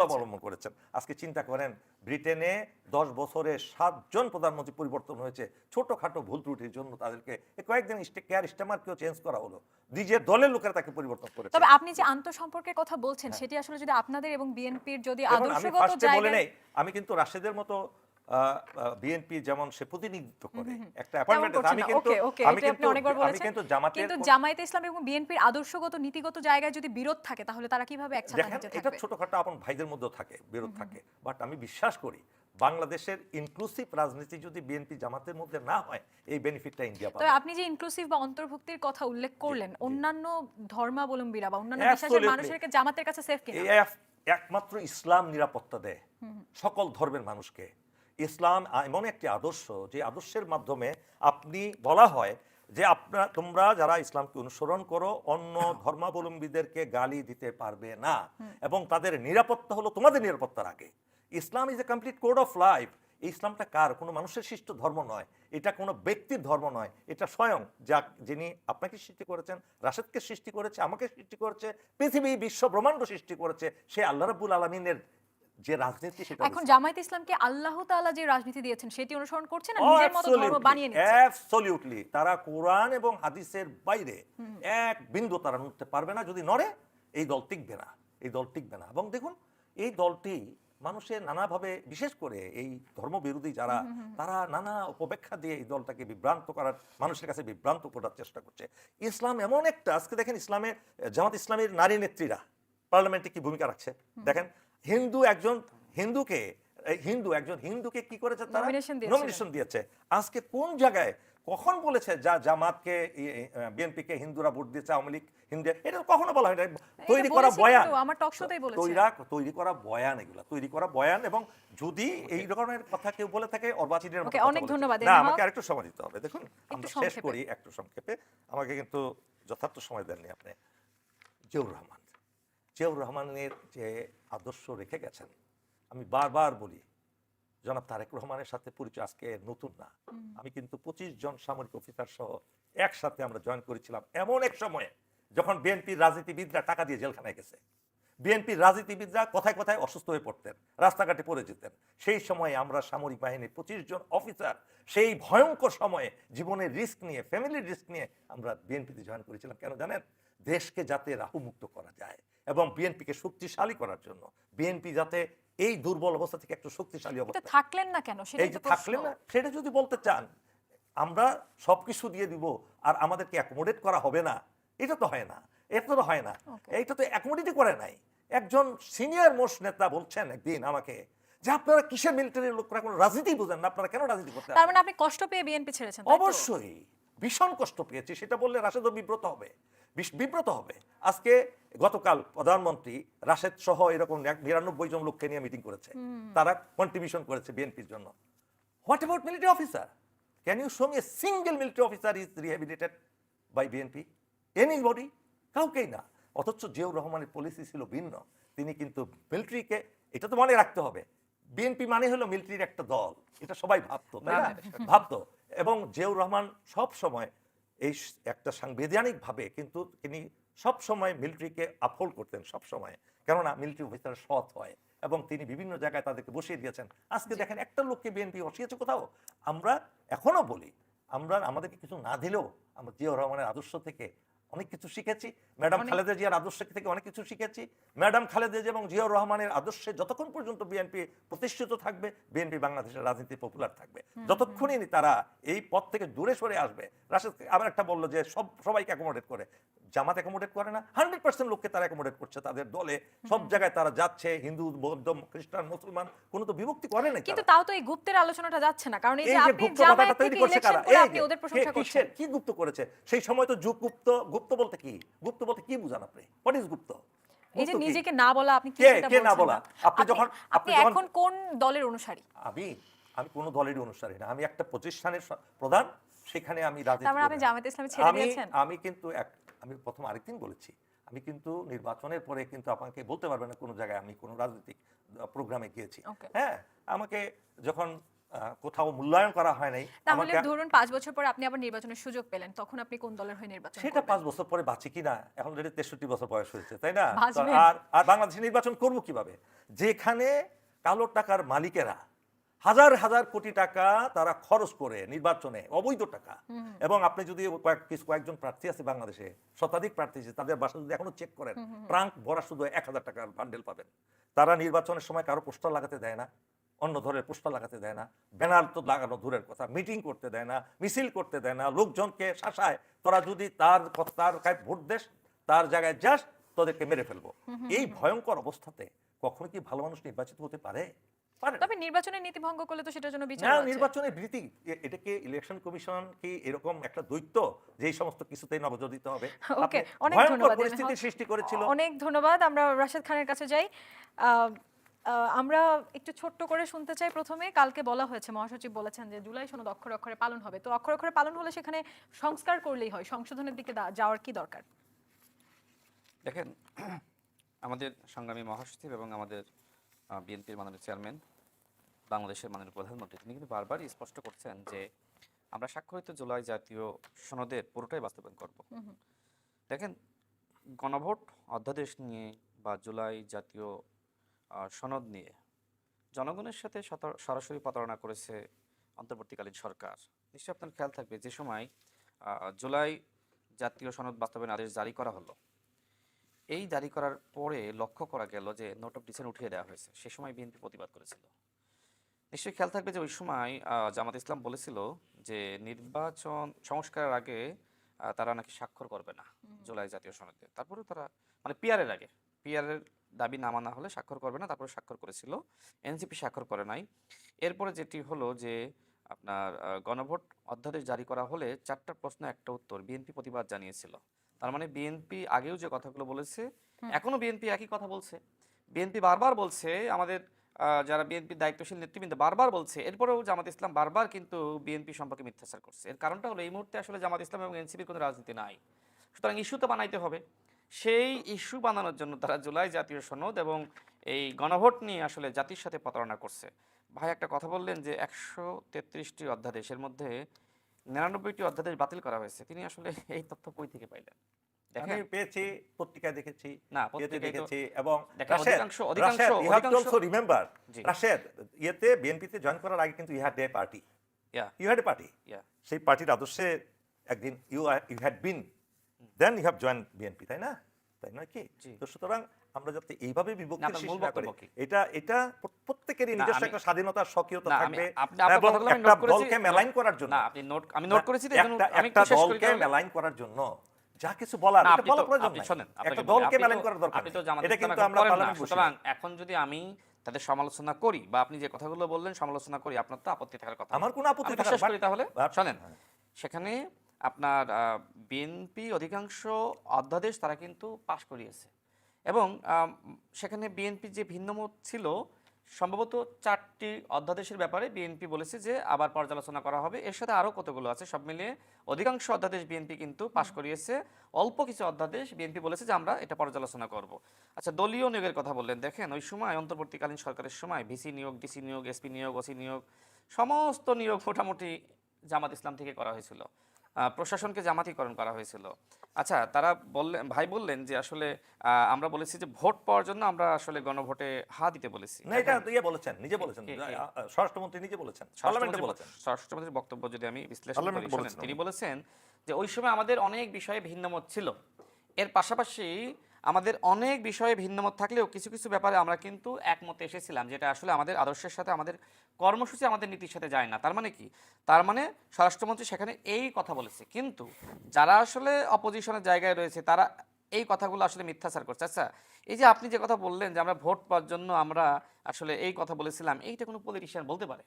অবলম্বন করেছেন। আজকে চিন্তা করেন, ব্রিটেনে 10 বছরে 7 জন প্রধানমন্ত্রী পরিবর্তন হয়েছে ছোটখাটো ভুল ত্রুটির জন্য। তাদেরকে কয়েকদিন কেয়ার স্টামারকেও চেঞ্জ করা হলো, নিজের দলের লোকেরা তাকে পরিবর্তন করেছে। তবে আপনি যে আন্তঃসম্পর্কের কথা বলছেন সেটি আসলে যদি আপনাদের এবং বিএনপির যদি আমি আদর্শগত ফার্স্টে বলে জায়গায়, নেই, আমি কিন্তু রাশেদের মতো বিএনপি যেমন সে প্রতিনিধিত্ব করে একটা অ্যাপয়েন্টমেন্ট, আমি কিন্তু জামায়াতে ইসলাম এবং বিএনপির আদর্শগত নীতিগত জায়গায় যদি বিরোধ থাকে তাহলে তারা কিভাবে একসাথে দেখেন, নিতে এটা থাকবে? ছোটখাটো আপন ভাইদের মধ্যেও থাকে, বিরোধ থাকে, বাট আমি বিশ্বাস করি বাংলাদেশের ইনক্লুসিভ রাজনীতি যদি বিএনপি জামাতের মধ্যে না হয়, এই বেনিফিটটা ইন্ডিয়া তবে পাবে। আপনি যে ইনক্লুসিভ বা অন্তর্ভুক্তির কথা উল্লেখ করলেন, অন্যান্য ধর্মাবলম্বীরা বা অন্যান্য বিশ্বাসের Absolutely. মানুষের জামাতের কাছে সেফ কিনা? এই একমাত্র ইসলাম নিরাপত্তা দেয় সকল ধর্মের মানুষকে। ইসলাম এমন একটি আদর্শ, যে আদর্শের মাধ্যমে আপনি বলা হয় যে তোমরা যারা ইসলামকে অনুসরণ করো অন্য ধর্মাবলম্বীদেরকে গালি দিতে পারবে না, এবং তাদের নিরাপত্তা হলো তোমাদের নিরাপত্তার আগে। Islam is a complete code of life. এই ইসলামটা কার? কোনো মানুষের সৃষ্ট ধর্ম নয়, এটা কোনো ব্যক্তির ধর্ম নয়, এটা স্বয়ং যিনি আপনাকে সৃষ্টি করেছেন, রাশেদকে সৃষ্টি করেছে, আমাকে সৃষ্টি করেছে, পৃথিবী বিশ্ব ব্রহ্মাণ্ড সৃষ্টি করেছে, সে আল্লাহ রাব্বুল আলামিনের যে রাজনীতি, সেটা এখন জামায়াত ইসলামকে আল্লাহ তাআলা যে রাজনীতি দিয়েছেন সেটি অনুসরণ করছে না, নিজের মতো ধর্ম বানিয়ে নিচ্ছে? অ্যাবসলিউটলি। তারা কোরআন এবং হাদিসের বাইরে এক বিন্দু তারা নড়তে পারবে না। যদি নড়ে, এই দল টিকবে না, এই দল টিকবে না। এবং দেখুন, এই দলটি মানুষের নানাভাবে, বিশেষ করে এই ধর্মবিরোধী যারা, তারা নানা উপব্যাখ্যা দিয়ে এই দলটাকে বিভ্রান্ত করার, মানুষের কাছে বিভ্রান্ত করার চেষ্টা করছে। ইসলাম এমন একটা, আজকে দেখেন ইসলামের জামাত ইসলামের নারী নেত্রীরা পার্লামেন্টে কি ভূমিকা রাখছে দেখেন। একজন হিন্দুকে কি করেছে তারা? নমিনেশন দিয়েছে। আজকে কোন জায়গায় কখন বলেছে জামাতকে, বিএনপিকে হিন্দুরা ভোট দিয়েছে, আওয়ামী লীগ হিন্দু? এটা কখনো বলা হয় না। তৈরি করা বয়ান, আমার টক শোতেই বলেছে। তৈরি করা বয়ান, এগুলা তৈরি করা বয়ান। এবং যদি এই রকমের কথা কেউ বলে থাকে, অর্বাচীনের মতো অনেক ধন্যবাদ। না, আমাকে আরেকটু সময় দিতে হবে। দেখুন, আমরা শেষ সংক্ষেপে করি একটু সংক্ষেপে। আমাকে কিন্তু যথার্থ সময় দেননি আপনি। জিয়াউর রহমানের যে আদর্শ রেখে গেছেন, আমি বারবার বলি, জনাব তারেক রহমানের সাথে পরিচয় আজকে নতুন না। আমি কিন্তু 25 জন সামরিক অফিসার সহ একসাথে আমরা জয়েন করেছিলাম এমন এক সময়ে যখন বিএনপির রাজনীতিবিদরা টাকা দিয়ে জেলখানায় গেছে। বিএনপির রাজনীতিবিদরা কোথায় কোথায় অসুস্থ হয়ে পড়তেন, রাস্তাঘাটে পড়ে যেতেন। সেই সময়ে আমরা সামরিক বাহিনীর 25 জন অফিসার, সেই ভয়ঙ্কর সময়ে জীবনের রিস্ক নিয়ে, ফ্যামিলির রিস্ক নিয়ে আমরা বিএনপিতে জয়েন করেছিলাম। কেন জানেন? দেশকে যাতে রাহুমুক্ত করা যায় এবং বিএনপিকে শক্তিশালী করার জন্য, বিএনপি যাতে এই দুর্বল অবস্থা থেকে একটু শক্তিশালী অবস্থা। থাকলেন না কেন? এই যে থাকলেন না, সেটা যদি বলতে চান, আমরা সবকিছু দিয়ে দিব আর আমাদেরকে অ্যাকোমোডেট করা হবে না, এটা তো হয় না। এটা তো হয় না, এইটা তো অ্যাকোমোডেটই করে নাই। একজন সিনিয়র মোস্ট নেতা বলছেন একদিন আমাকে যে আপনারা কিসের মিলিটারির লোকরা কোনো রাজনীতি বুঝেন না, আপনারা কেন রাজনীতি করতে? তার মানে আপনি কষ্ট পেয়ে বিএনপি ছেড়েছেন? অবশ্যই ভীষণ কষ্ট পেয়েছি। সেটা বললে রাশেদও বিব্রত হবে। আজকে গতকাল প্রধানমন্ত্রী রাশেদ সহ এরকম 99 জন লোককে নিয়ে মিটিং করেছে, তারা কন্ট্রিবিউশন করেছে বিএনপির জন্য। What about military officer? Can you show me a single military officer is rehabilitated by BNP? Anybody? কাউকেই না। অথচ জিয়াউর রহমানের পলিসি ছিল ভিন্ন। তিনি কিন্তু মিলিটারিকে, এটা তো মনে রাখতে হবে, বিএনপি মানে হলো মিলিটারির একটা দল, এটা সবাই ভাবতো, তাই না? ভাবতো। এবং জিয়াউর রহমান সব সময় এই একটা সাংবিধানিক ভাবে কিন্তু তিনি সব সময় মিলিটারিকে আপহোল্ড করতেন, সব সময়। কেননা মিলিটারি অফিসার সৎ হয় এবং তিনি বিভিন্ন জায়গায় তাদেরকে বসিয়ে দিয়েছেন। আজকে দেখেন একটা লোককে বিএনপি বসিয়েছে কোথাও। আমরা এখনো বলি, আমাদেরকে কিছু না দিলেও আমরা জিয়াউর রহমানের আদর্শ থেকে অনেক কিছু শিখেছি। ম্যাডাম খালেদা জিয়ার আদর্শ থেকে অনেক কিছু শিখেছি। ম্যাডাম খালেদা জিয়া এবং জিয়াউর রহমানের আদর্শে যতক্ষণ পর্যন্ত বিএনপি প্রতিষ্ঠিত থাকবে, বিএনপি বাংলাদেশের রাজনীতি পপুলার থাকবে। যতক্ষণই তারা এই পথ থেকে দূরে সরে আসবে। রাশেদ আবার একটা বললো যে সবাইকে অ্যাকোমোডেট করে। জামাত অ্যাকোমোডেট করে না, 100% লোককে তারা অ্যাকোমোডেট করছে তাদের দলে। সব জায়গায় তারা যাচ্ছে, হিন্দু, বৌদ্ধ, খ্রিস্টান, মুসলমান, কোনো তো বিভক্তি করে না। কিন্তু তাও তো এই গুপ্তের আলোচনাটা যাচ্ছে না, কারণ এই যে আপনি গুপ্ত জামায়াত কথাটা তৈরি থেকে করছে ইলেকশন কারা? করে আপনি ওদের প্রশংসা করছেন। কি গুপ্ত করেছে? সেই সময় তো গুপ্ত বলতে কি? গুপ্ত বলতে কি বুঝান আপনি? হোয়াট ইজ গুপ্ত? এই যে নিজেকে না বলা, আপনি কি সেটা কে না বলছেন বলা? আপনি এখন কোন দলের অনুসারী? আমি কোনো দলেরই অনুসারী না। আমি একটা প্রতিষ্ঠানের প্রধান, সেখানে আমি রাজনীতি। তার মানে আপনি জামায়াত ইসলামী ছেড়ে দিয়েছেন? আমি কিন্তু আমি প্রথম আরেকদিন বলেছি, আমি কিন্তু নির্বাচনের পরে কিন্তু আপনাকে বলতে পারবেন না কোনো জায়গায় আমি কোনো রাজনৈতিক প্রোগ্রামে গিয়েছি। হ্যাঁ, আমাকে যখন কোথাও মূল্যায়ন করা হয় নাই। তাহলে ধরুন 5 বছর পরে আপনি আবার নির্বাচনের সুযোগ পেলেন, তখন আপনি কোন দলের হয়ে নির্বাচন করবেন? সেটা 5 বছর পরে বাঁচি কিনা, এখন যদি 63 বছর বয়স হয়েছে, তাই না? বাঁচবেন। আর বাংলাদেশে নির্বাচন করব কিভাবে, যেখানে কালো টাকার মালিকেরা হাজার হাজার কোটি টাকা তারা খরচ করে নির্বাচনে, অবৈধ টাকা। এবং আপনি যদি কয়েকজন প্রার্থী আছে বাংলাদেশে, শতাধিক প্রার্থী আছে, তাদের বাসা যদি এখনো চেক করেন, ট্রাঙ্ক ভরা শুধু 1000 টাকার বান্ডেল পাবেন। তারা নির্বাচনের সময় কারো পোস্টার লাগাতে দেয় না, অন্য ধরনের পোস্টার লাগাতে দেয় না, ব্যানার তো লাগানো দূরের কথা, মিটিং করতে দেয় না, মিছিল করতে দেয় না, লোকজনকে শাসায়, তোরা যদি তার গায়ে ভোট দেস, তার জায়গায় যাস, তোদেরকে মেরে ফেলবো। এই ভয়ঙ্কর অবস্থাতে কখনো কি ভালো মানুষ নির্বাচিত হতে পারে? পারে না। তবে নির্বাচনের নীতি ভঙ্গ করলে তো সেটার জন্য বিচার না, আছে। নির্বাচনের ভীতি এটা কি ইলেকশন কমিশন কি এরকম একটা দৈত্য যে এই সমস্ত কিছুতেই নবজোদিত হবে? ওকে, আপনি অনেক ভয়ঙ্কর ধন্যবাদ পরিস্থিতির সৃষ্টি করেছিল। অনেক ধন্যবাদ। আমরা রাশেদ খানের কাছে যাই। আহ, আমরা একটু ছোট্ট করে শুনতে চাই প্রথমে। কালকে বলা হয়েছে, মহাসচিব বলেছেন যে জুলাই সনদ অক্ষরে অক্ষরে পালন হবে। তো অক্ষরে অক্ষরে পালন হলে সেখানে সংস্কার করলেই হয়, সংশোধনের দিকে যাওয়ার কি দরকার? দেখেন, আমাদের সংগ্রামী মহাসচিব এবং আমাদের বিএনপির মাননীয় চেয়ারম্যান, বাংলাদেশের মাননীয় প্রধানমন্ত্রী, তিনি কিন্তু বারবারই স্পষ্ট করছেন যে আমরা স্বাক্ষরিত জুলাই জাতীয় সনদের পুরোটাই বাস্তবায়ন করব। দেখেন, গণভোট অধ্যাদেশ নিয়ে বা জুলাই জাতীয় সনদ নিয়ে জনগণের সাথে সরাসরি প্রতারণা করেছে অন্তর্বর্তীকালীন সরকার। নিশ্চয়ই আপনার খেয়াল থাকবে যে সময় জুলাই জাতীয় সনদ বাস্তবায়ন আদেশ জারি করা হলো, এই জারি করার পরে লক্ষ্য করা গেল যে নোট অফ ডিসেন্ট উঠিয়ে দেওয়া হয়েছে। সে সময় বিএনপি প্রতিবাদ করেছিল। নিশ্চয়ই খেয়াল থাকবে যে ওই সময় জামাত ইসলাম বলেছিল যে নির্বাচন সংস্কারের আগে তারা নাকি স্বাক্ষর করবে না জুলাই জাতীয় সনদে। তারপরেও তারা মানে পিআরের আগে, পিআরের দাবি না মানা হলে স্বাক্ষর করবে না, তারপরে স্বাক্ষর করেছিল। এনসিপি স্বাক্ষর করে নাই। এরপরে যেটি হলো যে আপনার গণভোট অধ্যাদেশ জারি করা হলে 4টা প্রশ্ন 1টা উত্তর, বিএনপি প্রতিবাদ জানিয়েছিল। তার মানে বিএনপি আগেও যে কথাগুলো বলেছে এখনো বিএনপি একই কথা বলছে। বিএনপি বারবার বলছে, আমাদের যারা বিএনপির দায়িত্বশীল নেতৃবৃন্দ বারবার বলছে, এরপরেও জামাত ইসলাম বারবার কিন্তু বিএনপি সম্পর্কে মিথ্যাচার করছে। এর কারণটা হলো এই মুহূর্তে আসলে জামাত ইসলাম এবং এনসিপির কোনো রাজনীতি নাই। সুতরাং ইস্যু তো বানাইতে হবে। সেই ইস্যু বানানোর জন্য তারা জুলাই জাতীয় সনদ এবং এই গণভোট নিয়ে আসলে জাতির সাথে প্রতারণা করছে। ভাই একটা কথা বললেন যে 133টি অধ্যাদেশের মধ্যে 99টি অধ্যাদেশ বাতিল করা হয়েছে। তিনি আসলে এই তথ্য কই থেকে পাইলেন? আমি দেখেন, পেয়েছি, পত্রিকায় দেখেছি, না ইয়েতে পত্রিকায় তো দেখেছি। এবং দেখেন, Rashed, you have to also remember, জি। রাশেদ, ইয়েতে বিএনপিতে জয়েন করার আগে কিন্তু you had a party. Yeah You had a party. ইয়া সেই পার্টির আদর্শে একদিন you had been, then you have joined BNP, তাই না? তাই নয় কি? জি। তো সুতরাং আমরা যাতে এইভাবে না, বিভক্তি আপনার মূল সৃষ্টি না করি, বক্তব্য কি? এটা প্রত্যেকেরই না, নিজস্ব আমি- একটা স্বাধীনতা, স্বকীয়তা না, থাকবে আপনার এবং কথাগুলো আমি একটা নোট করেছি। দলকে মেলাইন করার জন্য, না, আমি নোট করেছি তো, এজন্য আমি একটা একটু শেষ করি দলকে তাহলে। মেলাইন করার জন্য যা কিছু বলার, না, এটা আপনি বলা তো- প্রয়োজন আপনি নাই। শোনেন, আপনাকে একটা বলি, দলকে আপনি মেলাইন তো- করার দরকার আপনি নেই। তো জামাত এটা ইসলাম কিন্তু এখন আমরা করেন না। পার্লামেন্ট বসে সুতরাং এখন যদি আমি তাদের সমালোচনা করি বা আপনি যে কথাগুলো বললেন সমালোচনা করি, আপনার তো আপত্তি থাকার কথা। আমার কোনো আপত্তি আমি একটু থাকার- শেষ করি তাহলে। but- শোনেন, সেখানে আপনার বিএনপি অধিকাংশ অধ্যাদেশ তারা কিন্তু পাশ করিয়েছে এবং সেখানে বিএনপি যে ভিন্নমত ছিল সম্ভবত 4টি অধ্যাদেশের ব্যাপারে বিএনপি বলেছে যে আবার পর্যালোচনা করা হবে। এর সাথে আরও কতগুলো আছে, সব মিলিয়ে অধিকাংশ অধ্যাদেশ বিএনপি কিন্তু পাশ করিয়েছে। অল্প কিছু অধ্যাদেশ বিএনপি বলেছে যে আমরা এটা পর্যালোচনা করব। আচ্ছা, দলীয় নিয়োগের কথা বললেন। দেখেন, ওই সময় অন্তর্বর্তীকালীন সরকারের সময় ভিসি নিয়োগ, ডিসি নিয়োগ, এসপি নিয়োগ, ওসি নিয়োগ, সমস্ত নিয়োগ মোটামুটি জামাত ইসলাম থেকে করা হয়েছিল। প্রশাসনকে জামাতিকরণ করা হয়েছিল। আচ্ছা, তারা বললেন, ভাই বললেন যে আসলে আমরা বলেছি যে ভোট পাওয়ার জন্য আমরা আসলে গণভোটে হা দিতে বলেছি। না, এটা তো ইয়ে বলেছেন, নিজে বলেছেন, কে? স্বরাষ্ট্রমন্ত্রী নিজে বলেছেন, পার্লামেন্টে বলেছেন। স্বরাষ্ট্রমন্ত্রীর বক্তব্য যদি আমি বিশ্লেষণ করি, পার্লামেন্টে শোনেন, বলেছেন তিনি বলেছেন যে ওই সময় আমাদের অনেক বিষয়ে ভিন্নমত ছিল। এর পাশাপাশি আমাদের অনেক বিষয়ে ভিন্নমত থাকলেও কিছু কিছু ব্যাপারে আমরা কিন্তু একমতে এসেছিলাম, যেটা আসলে আমাদের আদর্শের সাথে, আমাদের কর্মসূচি, আমাদের নীতির সাথে যায় না। তার মানে কি? তার মানে স্বরাষ্ট্রমন্ত্রী সেখানে এই কথা বলেছে, কিন্তু যারা আসলে অপোজিশনের জায়গায় রয়েছে তারা এই কথাগুলো আসলে মিথ্যাচার করছে। আচ্ছা, এই যে আপনি যে কথা বললেন যে আমরা ভোট পাওয়ার জন্য আমরা আসলে এই কথা বলেছিলাম, এইটা কোনো পলিটিশিয়ান বলতে পারে?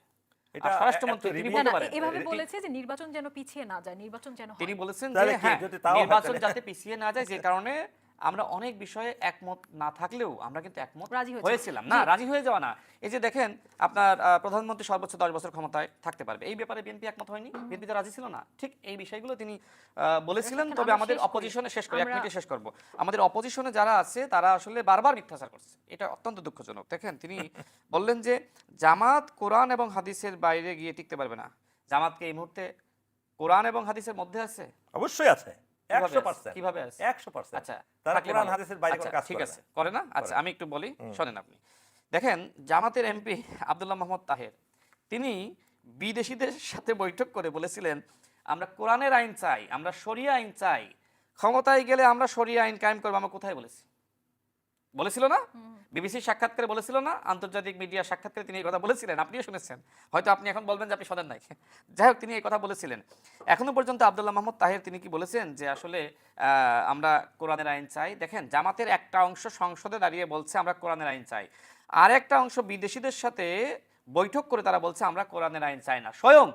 এটা স্বরাষ্ট্রমন্ত্রী একটা তিনি review- না, বলতে না, পারেন। এভাবে বলেছে যে নির্বাচন যেন পিছিয়ে না যায়, নির্বাচন যেন হয়। তিনি বলেছেন যে তাহলে কি, হ্যাঁ, যদি তাও হয় নির্বাচন তাহলে- যাতে পিছিয়ে না যায়, যে কারণে আমরা অনেক বিষয়ে একমত না থাকলেও আমরা কিন্তু একমত রাজি হয়েছি। হয়েছিলাম। না, জি। রাজি হয়ে যাওয়া না। এই যে দেখেন, আপনার প্রধানমন্ত্রী সর্বোচ্চ 10 বছর ক্ষমতায় থাকতে পারবে, এই ব্যাপারে বিএনপি একমত হয়নি, বিএনপি তো রাজি ছিল না। ঠিক এই বিষয়গুলো তিনি বলেছিলেন। দেখেন, তবে আমরা আমাদের শেষ করি। অপোজিশনে, শেষ করি, এক আমরা- মিনিটে শেষ করব, আমাদের অপোজিশনে যারা আছে তারা আসলে বারবার মিথ্যাচার করছে। এটা অত্যন্ত দুঃখজনক। দেখেন, তিনি বললেন যে জামাত কোরআন এবং হাদিসের বাইরে গিয়ে টিকতে পারবে না। জামাতকে এই মুহূর্তে কোরআন এবং হাদিসের মধ্যে আছে? অবশ্যই আছে, কিভাবে আছে? 100%। কিভাবে আছে? 100%। আচ্ছা, তারা থাকলে কোরআন ভালো। হাদিসের বাইরে কোনো আচ্ছা, কাজ ঠিক করে আছে, না। করে না? আচ্ছা, আমি একটু বলি, শোনেন আপনি। দেখেন, জামাতের এমপি আব্দুল্লাহ মোহাম্মদ তাহের, তিনি বিদেশিদের সাথে বৈঠক করে বলেছিলেন আমরা কোরআনের আইন চাই, আমরা শরিয়া আইন চাই, ক্ষমতায় গেলে আমরা শরিয়া আইন কায়েম করবো। আমরা কোথায় বলেছি? বলেছিল না, বিবিসির সাক্ষাৎকারে বলেছিল না, আন্তর্জাতিক মিডিয়া সাক্ষাৎকারে তিনি এই কথা বলেছিলেন, আপনিও শুনেছেন। হয়তো আপনি এখন বলবেন যে আপনি শোনেন নাই, যাই হোক তিনি এই কথা বলেছিলেন। এখনো পর্যন্ত আব্দুল্লাহ মাহমুদ তাহের তিনি কি বলেছেন যে আসলে আমরা কোরআনের আইন চাই। দেখেন, জামাতের একটা অংশ সংসদে দাঁড়িয়ে বলছে আমরা কোরআনের আইন চাই, আর একটা অংশ বিদেশিদের সাথে বৈঠক করে তারা বলছে আমরা কোরআনের আইন চাই না। স্বয়ং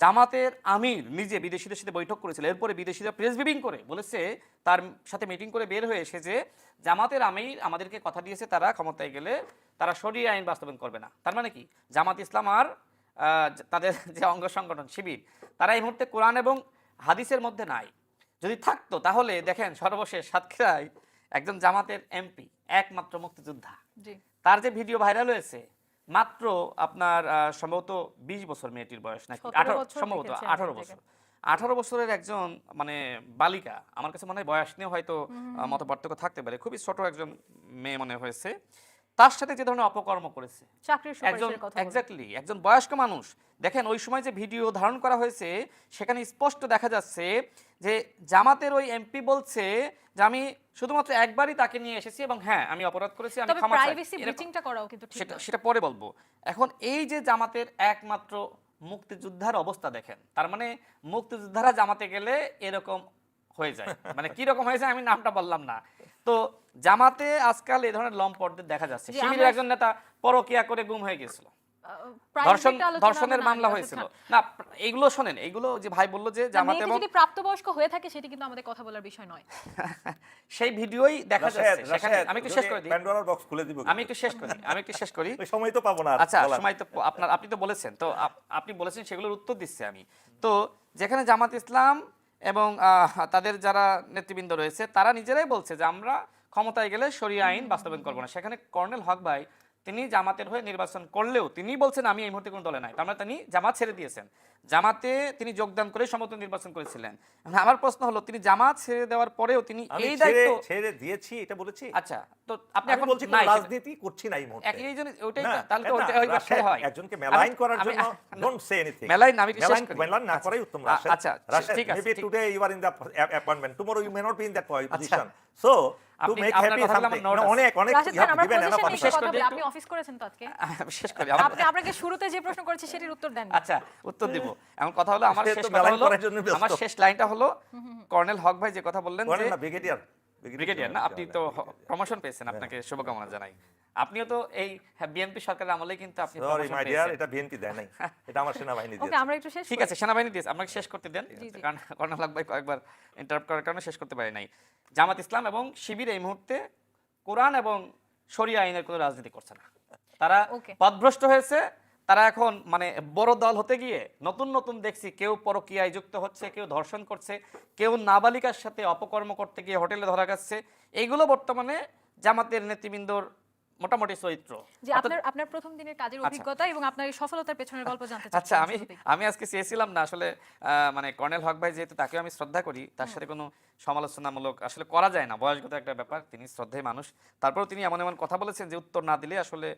জামাতের আমির নিজে বিদেশিদের সাথে বৈঠক করেছিল, এরপরে বিদেশিরা প্রেস ব্রিফিং করে বলেছে, তার সাথে মিটিং করে বের হয়ে এসে যে জামাতের আমির আমাদেরকে কথা দিয়েছে তারা ক্ষমতায় গেলে তারা শরিয়া আইন বাস্তবায়ন করবে না। তার মানে কি, জামাত ইসলাম আর তাদের যে অঙ্গ সংগঠন শিবির, তারা এই মুহূর্তে কোরআন এবং হাদিসের মধ্যে নাই। যদি থাকতো তাহলে দেখেন সর্বশেষ সাতক্ষীরায় একজন জামাতের এমপি, একমাত্র মুক্তিযোদ্ধা, জি তার যে ভিডিও ভাইরাল হয়েছে, মাত্র আপনার সম্ভবত 20 বছর মেয়েটির বয়স নাকি 17 বছর সম্ভবত দেখেছি 18 আমি বছর, 18 বছরের একজন মানে বালিকা, আমার কাছে মনে হয় বয়স নিয়েও হয়তো মত পার্থক্য থাকতে পারে, খুবই ছোট একজন মেয়ে মনে হয়েছে, তার সাথে যে ধরনের অপকর্ম করেছে চাকরির একজন, সুপারিশের কথা বলে। এক্স্যাক্টলি একজন বয়স্ক মানুষ। দেখেন ওই সময় যে ভিডিও ধারণ করা হয়েছে সেখানে স্পষ্ট দেখা যাচ্ছে যে জামাতের ওই এমপি বলছে যে আমি শুধুমাত্র একবারই তাকে নিয়ে এসেছি এবং হ্যাঁ আমি অপরাধ করেছি, আমি তবে ক্ষমা চাই। প্রাইভেসি এরকম- ব্রিচিংটা করাও কিন্তু ঠিক সেটা না। সেটা পরে বলবো। এখন এই যে জামাতের একমাত্র মুক্তিযোদ্ধার অবস্থা দেখেন, তার মানে মুক্তিযোদ্ধারা জামাতে গেলে এরকম হয়ে যায়, মানে কি রকম হয়ে যায় আমি নামটা বললাম না। তো জামাতে আজকাল এই ধরনের লম্পটদের দেখা যাচ্ছে। জি, শিবিরের আমরা- একজন নেতা পরকিয়া করে গুম হয়ে গেছিল, private ধর্ষণ একটা আলোচনা ধর্ষণের আমরা না মামলা করি, হয়েছিল রাশেদ খান। না। এইগুলো শোনেন, এইগুলো যে ভাই বললো যে না, জামাত মেয়েটি এবং যদি প্রাপ্তবয়স্ক হয়ে থাকে সেটি কিন্তু আমাদের কথা বলার বিষয় নয়। সেই ভিডিওই দেখা রাশেদ, যাচ্ছে সেখানে। রাশেদ, আমি একটু যদি শেষ করে দিই, প্যান্ডোরার বক্স খুলে দিব আমি একটু শেষ করি, আমি একটু শেষ করি। ওই সময় তো পাবো না আর আচ্ছা, বলার। সময় তো আপনি তো বলেছেন, তো আপনি বলেছেন সেগুলোর উত্তর দিচ্ছি আমি। তো যেখানে জামাত ইসলাম এবং তাদের যারা নেতৃবৃন্দ রয়েছে তারা নিজেরাই বলছে যে আমরা ক্ষমতায় গেলে শরিয়া আইন বাস্তবায়ন করবো না, সেখানে কর্নেল হক ভাই তিনি জামাতের হয়ে নির্বাচন করলেও তিনি বলছেন আমি এই মুহূর্তে কোনো দলে নাই, তার মানে তিনি জামাত ছেড়ে দিয়েছেন। জামাতে তিনি যোগদান করে সম্ভবত নির্বাচন করেছিলেন। আমার প্রশ্ন হলো তিনি জামাত ছেড়ে দেওয়ার পরেও তিনি আমি এই ছেড়ে দায়িত্ব, ছেড়ে দিয়েছি এটা বলেছি। আচ্ছা তো আপনি আমি এখন বলছি কোনো নাই সেটা- রাজনীতি করছি না এই মুহূর্তে। এই জন্য ওইটাই না, তাহলে তো না, ওইটা ওই রাশেদ, কথাই হয়। একজনকে মেলাইন করার আমি- জন্য ডোন্ট সে এনিথিং। মেলাইন আমি একটু শেষ মেলাইন করি। মেলাইন না আচ্ছা, করাই উত্তম। রাশেদ, আচ্ছা, রাশেদ, ঠিক আছে, maybe ঠিক- today you are in the appointment, tomorrow you may not be in that position. So to আপনি- make আপনার happy কথাগুলো আমার something, note no, আছে। অনেক অনেক রাশেদ you খান, have আমরা given enough পজিশন নিয়ে শেষ answer. করে কথা বলি। দিই আপনি অফিস করেছেন তো আজকে? আমি শেষ করি আমার- আপনি আপনাকে শুরুতে যে প্রশ্ন করেছি সেটির উত্তর দেন। আচ্ছা উত্তর দিব। এখন কথা হলো আমার সে শেষ তো কথা মেলাইন হলো, করার জন্য ব্যস্ত। আমার শেষ লাইনটা হলো কর্নেল হক ভাই যে কথা বললেন যে করেন না ব্রিগেডিয়ার ব্রিগেডিয়ার না, আপনি তো প্রমোশন পেয়েছেন, আপনাকে শুভকামনা জানাই। আপনিও তো এই বিএনপি সরকারের আমলে কিন্তু আপনি সরি promotion মাই ডিয়ার, পেয়েছেন। এটা বিএনপি দেয় নাই, এটা আমার সেনাবাহিনী ওকে, দিয়েছে। আমরা একটু শেষ ঠিক করি। আছে, সেনাবাহিনী দিয়েছে, আপনাকে শেষ করতে দেন, জি, জি। কারণ কর্নেল হক ভাই কয়েকবার ইন্টারাপ্ট করার কারণে শেষ করতে পারি নাই। জামাত ইসলাম এবং শিবির এই মুহূর্তে কোরআন এবং শরিয়া আইনের কোনো রাজনীতি করছে না, তারা Okay. পথভ্রষ্ট হয়েছে। তারা এখন মানে বড় দল হতে গিয়ে নতুন নতুন দেখছি কেউ পরকীয়ায় যুক্ত হচ্ছে, কেউ ধর্ষণ করছে, কেউ নাবালিকার সাথে অপকর্ম করতে গিয়ে হোটেলে ধরা গেছে। এইগুলো বর্তমানে জামাতের নেতৃবৃন্দর মোটামুটি চরিত্র। যে আপনার আপনার প্রথম দিনের কাজের আচ্ছা। অভিজ্ঞতা এবং আপনার এই সফলতার পেছনের গল্প জানতে চাচ্ছি। আচ্ছা, আমি আজকে চেয়েছিলাম না আসলে মানে কর্নেল হক ভাই যেহেতু তাকে আমি শ্রদ্ধা করি, তার সাথে কোনো সমালোচনামূলক আসলে করা যায় না, বয়সগত একটা ব্যাপার, তিনি শ্রদ্ধায় মানুষ। তারপরেও তিনি এমন এমন কথা বলেছেন যে উত্তর না দিলে আসলে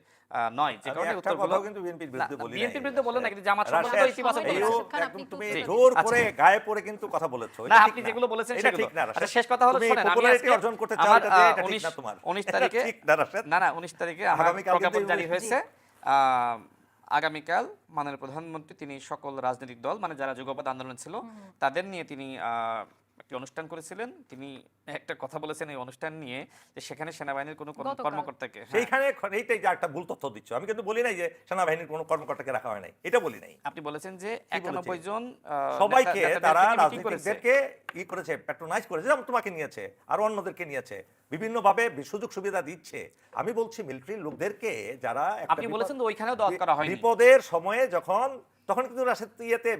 নয়, যে আমি কারণে একটা উত্তরগুলো কথাও কিন্তু বিএনপির বিরুদ্ধে বলি নাই। বিএনপির বিরুদ্ধে বলেন না, কিন্তু জামাত রাশেদ, সম্পর্কে তো ইতিবাচক সময় বলেছেন। রাশেদ খান, একদম আপনি একটু তুমি উত্তর দেন। জোর আচ্ছা। করে গায়ে পড়ে কিন্তু কথা বলেছো, না, এটা ঠিক আপনি না। যেগুলো বলেছেন এটা সেগুলো। ঠিক না, আচ্ছা, রাশেদ। শেষ কথা হলো তুমি শোনেন, আমি popularity আজকে অর্জন করতে চাও, আমার এটা দিয়ে এটা ঠিক না তোমার। 19 এটা তারিখে ঠিক না, রাশেদ। না 19 তারিখে আমার আগামীকাল কিন্তু প্রজ্ঞাপন জারি এই- হয়েছে। আগামীকাল মাননীয় প্রধানমন্ত্রী তিনি সকল রাজনৈতিক দল মানে যারা যুগপৎ আন্দোলন ছিল তাদের নিয়ে তিনি একটি অনুষ্ঠান করেছিলেন। তিনি একটা কথা বলেছেন এই অনুষ্ঠান নিয়ে যে সেখানে সেনাবাহিনীর কোনো গতকাল। কর্মকর্তাকে, হ্যাঁ, সেইখানে এইটাই যে একটা ভুল তথ্য দিচ্ছ। আমি কিন্তু বলি নাই যে সেনাবাহিনীর কোনো কর্মকর্তাকে রাখা হয় নাই, এটা বলি নাই। আপনি বলেছেন যে কি 91 জন সবাইকে নেতাদের তারা তিনি meeting করেছে। রাজনীতিকদেরকে ই করেছে, প্যাট্রোনাইজ করেছে, যেমন তোমাকে নিয়েছে আর অন্যদেরকে নিয়েছে, বিভিন্নভাবে সুযোগ সুবিধা দিচ্ছে। আমি বলছি মিলিটারি লোকদেরকে যারা একটা আপনি বলেছেন তো ওইখানেও দাওয়াত করা হয়নি। বিপদের সময়ে তখন কিন্তু রাশেদ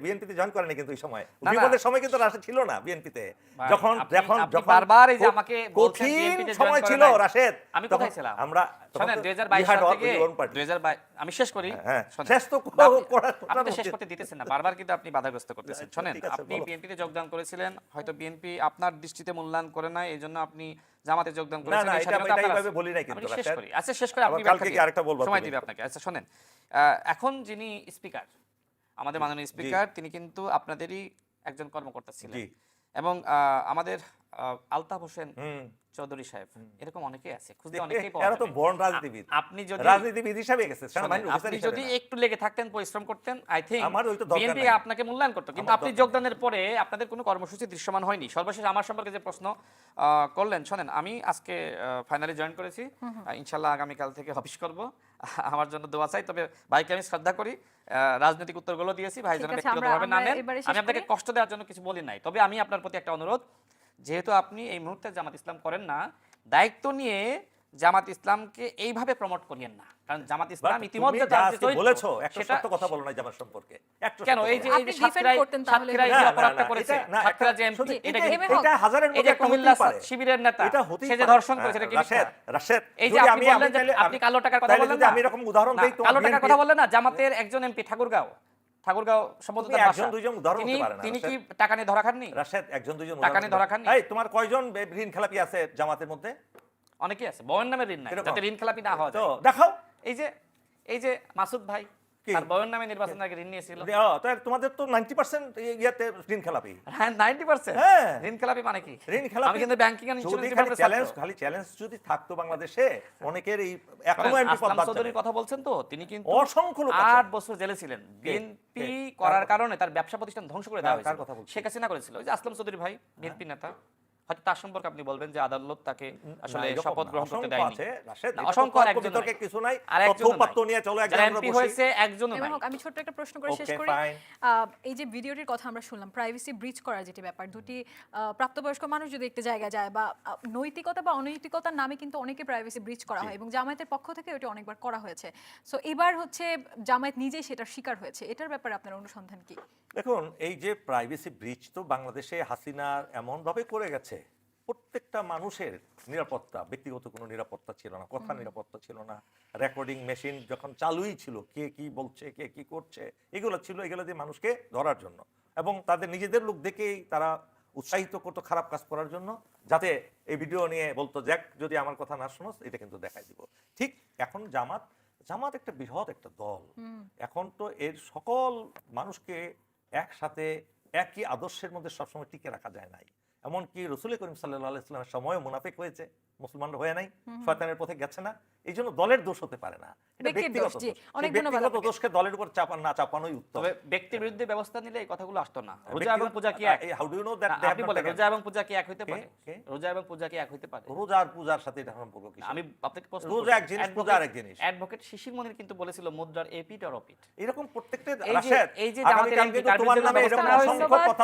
বিএনপিতে জয়েন করেনি, কিন্তু ওই সময় না, না। বিপদের সময় কিন্তু রাশেদ ছিল না বিএনপিতে। ভাই, যখন আপনি- যখন আপনি যখন বারবার এই যে খুব আমাকে বলছেন কঠিন BNP তে সময় join করে ছিল নাই। রাশেদ, আমি তখন কোথায় ছিলাম? আমরা শোনেন 2022 সাল থেকে 2022 আমি শেষ করি। হ্যাঁ, শোনেন, শেষ তো না, আপনি- করার আপনি তো শেষ উচিত। করতে দিতেছেন না, বারবার কিন্তু আপনি বাধাগ্রস্ত করতেছেন। আচ্ছা, শোনেন, ঠিক আছে, আপনি বলো। বিএনপিতে যোগদান করেছিলেন, হয়তো বিএনপি আপনার দৃষ্টিতে মূল্যায়ন করে নাই, এইজন্য আপনি জামাতে যোগদান না, করেছেন। না, এই এটা স্বাধীনতা আপনার এইভাবে আছে। বলি নাই কিন্তু, আমি শেষ রাশেদ। করি। আচ্ছা, শেষ করে আপনি আবার কালকে ব্যাখ্যা কি আরেকটা বলবা দিন। সময় তুমি? দিবে আপনাকে। আচ্ছা শোনেন, এখন যিনি স্পিকার, আমাদের মাননীয় স্পিকার, তিনি কিন্তু আপনাদেরই একজন কর্মকর্তা ছিলেন জি। এবং আমাদের আলতাফ হোসেন হুম চৌধুরী সাহেব, এরকম অনেকেই আছে, খুঁজলে অনেকেই পাওয়া এরা তো যাবে। বর্ণ রাজনীতিবিদ, আপনি যদি রাজনীতিবিদ হিসাবে গেছে, শোনেন, সেনাবাহিনীর অফিসার আপনি হিসাবে যদি না। একটু লেগে থাকতেন, পরিশ্রম করতেন, আই থিঙ্ক আমার ওই তো দরকার বিএনপি নাই। আপনাকে মূল্যায়ন করতো। কিন্তু আমার আপনি দরকার যোগদানের পরে আপনাদের কোনো কর্মসূচি দৃশ্যমান হয়নি। সর্বশেষ আমার সম্পর্কে যে প্রশ্ন করলেন, শোনেন, আমি আজকে ফাইনালি জয়েন করেছি, ইনশাল্লাহ আগামীকাল থেকে অফিস করব। আমার জন্য দোয়া চাই, তবে ভাইকে আমি শ্রদ্ধা করি, রাজনৈতিক উত্তরগুলো দিয়েছি, ভাই যেন ঠিক আছে, ব্যক্তিগতভাবে না আমরা নেন। এবারে শেষ আমি আপনাকে করি। কষ্ট দেওয়ার জন্য কিছু বলি নাই, তবে আমি আপনার প্রতি একটা অনুরোধ, যেহেতু আপনি এই মুহূর্তে জামাত ইসলাম করেন না, দায়িত্ব নিয়ে জামাত ইসলামকে এইভাবে প্রমোট করিয়েন না, কারণ জামাত ইসলাম But ইতিমধ্যে তুমি তার যা যে আজকে চরিত্র, বলেছো, একটা সেটা সত্য কথা বলো না জামাত সম্পর্কে, একটা কেন? সত্য এই যে কথা এই যে আপনি defend সাতক্ষীরায় করতেন তাহলে। সাতক্ষীরায় না, যে না, অপরাধটা না, করেছে, এটা- না, সাতক্ষীরা যে একটা- এমপি, শুধু এটা এটা- কি এটা হাজারের এই মধ্যে যে একটা কুমিল্লা হতেই পারে। শিবিরের নেতা, এটা হতেই সে যে পারে। ধর্ষণ করেছে, এটা কি মিথ্যা? রাশেদ, এই যে যদি আপনি আমি বললেন যে তাহলে- আপনি কালো টাকার কথা তাহলে বললেন যদি না, আমি এরকম উদাহরণ না, দেই, তোমার কালো টাকার BNP কথা বললেন না, জামাতের একজন এমপি ঠাকুরগাঁও সম্ভবত তুমি তার একজন বাসা। দুইজন উদাহরণ তিনি হতে পারে না, তিনি কি রাশেদ। টাকা নিয়ে ধরা খাননি? রাশেদ, একজন দুইজন টাকা উদাহরণ নিয়ে ধরা দাও। খাননি? এই তোমার কয়জন ঋণ খেলাপি আছে জামাতের মধ্যে? অনেকেই আছে, বয়ন নামে ঋণ নাই, এরকম। যাতে ঋণ খেলাপি না হয়। তো দেখাও। এই যে মাসুদ ভাই, কি? তার বয়ন নামে নির্বাচন আগে ঋণ নিয়েছিল। তাহলে তোমাদের তো 90% ইয়াতে ঋণ খেলাপি। হ্যাঁ, 90%। হ্যাঁ। ঋণ খেলাপি মানে কি? ঋণ খেলাপি আমি কিন্তু ব্যাংকিং এন্ড যদি ইন্স্যুরেন্স খালি ডিপার্টমেন্টের খালি চ্যালেঞ্জ যদি থাকতো বাংলাদেশে, অনেকের এই এখনো এমপি পদ আসলাম বাদ চৌধুরীর যাবে। কথা বলছেন তো, তিনি কিন্তু অসংখ্য লোক আছে। 8 বছর জেলে ছিলেন। বিএনপি কে? করার কার কারণে তার ব্যবসা প্রতিষ্ঠান ধ্বংস করে দেওয়া কার হয়েছিল। কথা বলছেন? শেখ হাসিনা করেছিল। ওই যে আসলাম চৌধুরী ভাই, বিএনপি নেতা, হয়তো তার সম্পর্কে আপনি বলবেন যে আদালত তাকে আসলে না, এরকম শপথ না, গ্রহণ করতে অসংখ্য দেয়নি। আছে, রাশেদ, না, এটা তো অসংখ্য তর্ক একজন বিতর্কের কিছু নাই। আর তথ্য একজন উপাত্ত নিয়ে চলো এক যারা জায়গায় আমরা এমপি বসি। হয়েছে একজনও এবং নাই। হোক, আমি ছোট্ট একটা প্রশ্ন করে শেষ Okay, করি। fine. এই যে ভিডিওটির কথা আমরা শুনলাম, প্রাইভেসি ব্রিচ করার যেটি ব্যাপার, দুটি প্রাপ্তবয়স্ক মানুষ যদি একটা জায়গায় যায়, বা নৈতিকতা বা অনৈতিকতার নামে কিন্তু অনেকে প্রাইভেসি ব্রিচ করা হয়, এবং জামায়াতের পক্ষ থেকে ওটি অনেকবার করা হয়েছে। সো এবার হচ্ছে জামায়াত নিজেই সেটার শিকার হয়েছে। এটার ব্যাপারে আপনার অনুসন্ধান কি? দেখুন, এই যে প্রাইভেসি ব্রিচ তো বাংলাদেশে হাসিনার এমনভাবে করে গেছে, প্রত্যেকটা মানুষের নিরাপত্তা, ব্যক্তিগত কোনো নিরাপত্তা ছিল না, কথা নিরাপত্তা ছিল না, রেকর্ডিং মেশিন যখন চালুই ছিল, কে কি বলছে, কে কি করছে, এগুলো ছিল, এগুলো দিয়ে মানুষকে ধরার জন্য, এবং তাদের নিজেদের লোক দেখেই তারা উৎসাহিত করতো খারাপ কাজ করার জন্য, যাতে এই ভিডিও নিয়ে বলতো, দেখ যদি আমার কথা না শোনস, এটা কিন্তু দেখাই দিব। ঠিক এখন জামাত একটা বৃহৎ একটা দল, এখন তো এর সকল মানুষকে একসাথে একই আদর্শের মধ্যে সবসময় টিকে রাখা যায় নাই। এমনকি রসুল করিম সাল্লাল্লাহু আলাইহি ওয়াসাল্লামের সময়ও মুনাফিক হয়েছে, মুসলমানরা হয়ে নাই, শয়তানের পথে গেছে না, এই জন্য দলের দোষ হতে পারে না, এটা ব্যক্তির ব্যক্তিগত দোষ, জি। দোষ। অনেক সেই ধন্যবাদ ব্যক্তিগত আপনাকে। দোষকে দলের উপর না চাপানোই উত্তম। তবে ব্যক্তির বিরুদ্ধে ব্যবস্থা নিলে এই কথাগুলো আসতো না। রোজা এবং পূজা কি এক? How do you know that আপনি বলেন, রোজা এবং পূজা কি এক হইতে পারে? কে? রোজা এবং পূজা কি এক হইতে পারে? রোজা আর পূজার সাথে এটা সম্পর্ক কি? আমি আপনাকে প্রশ্ন রোজা এক জিনিস, পূজা আরেক জিনিস। অ্যাডভোকেট শিশির মনির কিন্তু বলেছিল মুদ্রার এপিট আর অপিট। এরকম প্রত্যেকটা এই যে রাশেদ, জামাতের আগামীকাল এমপি, কিন্তু তার তোমার বিরুদ্ধে নামে ব্যবস্থা এরকম নেওয়া হয়েছে। অসংখ্য কথা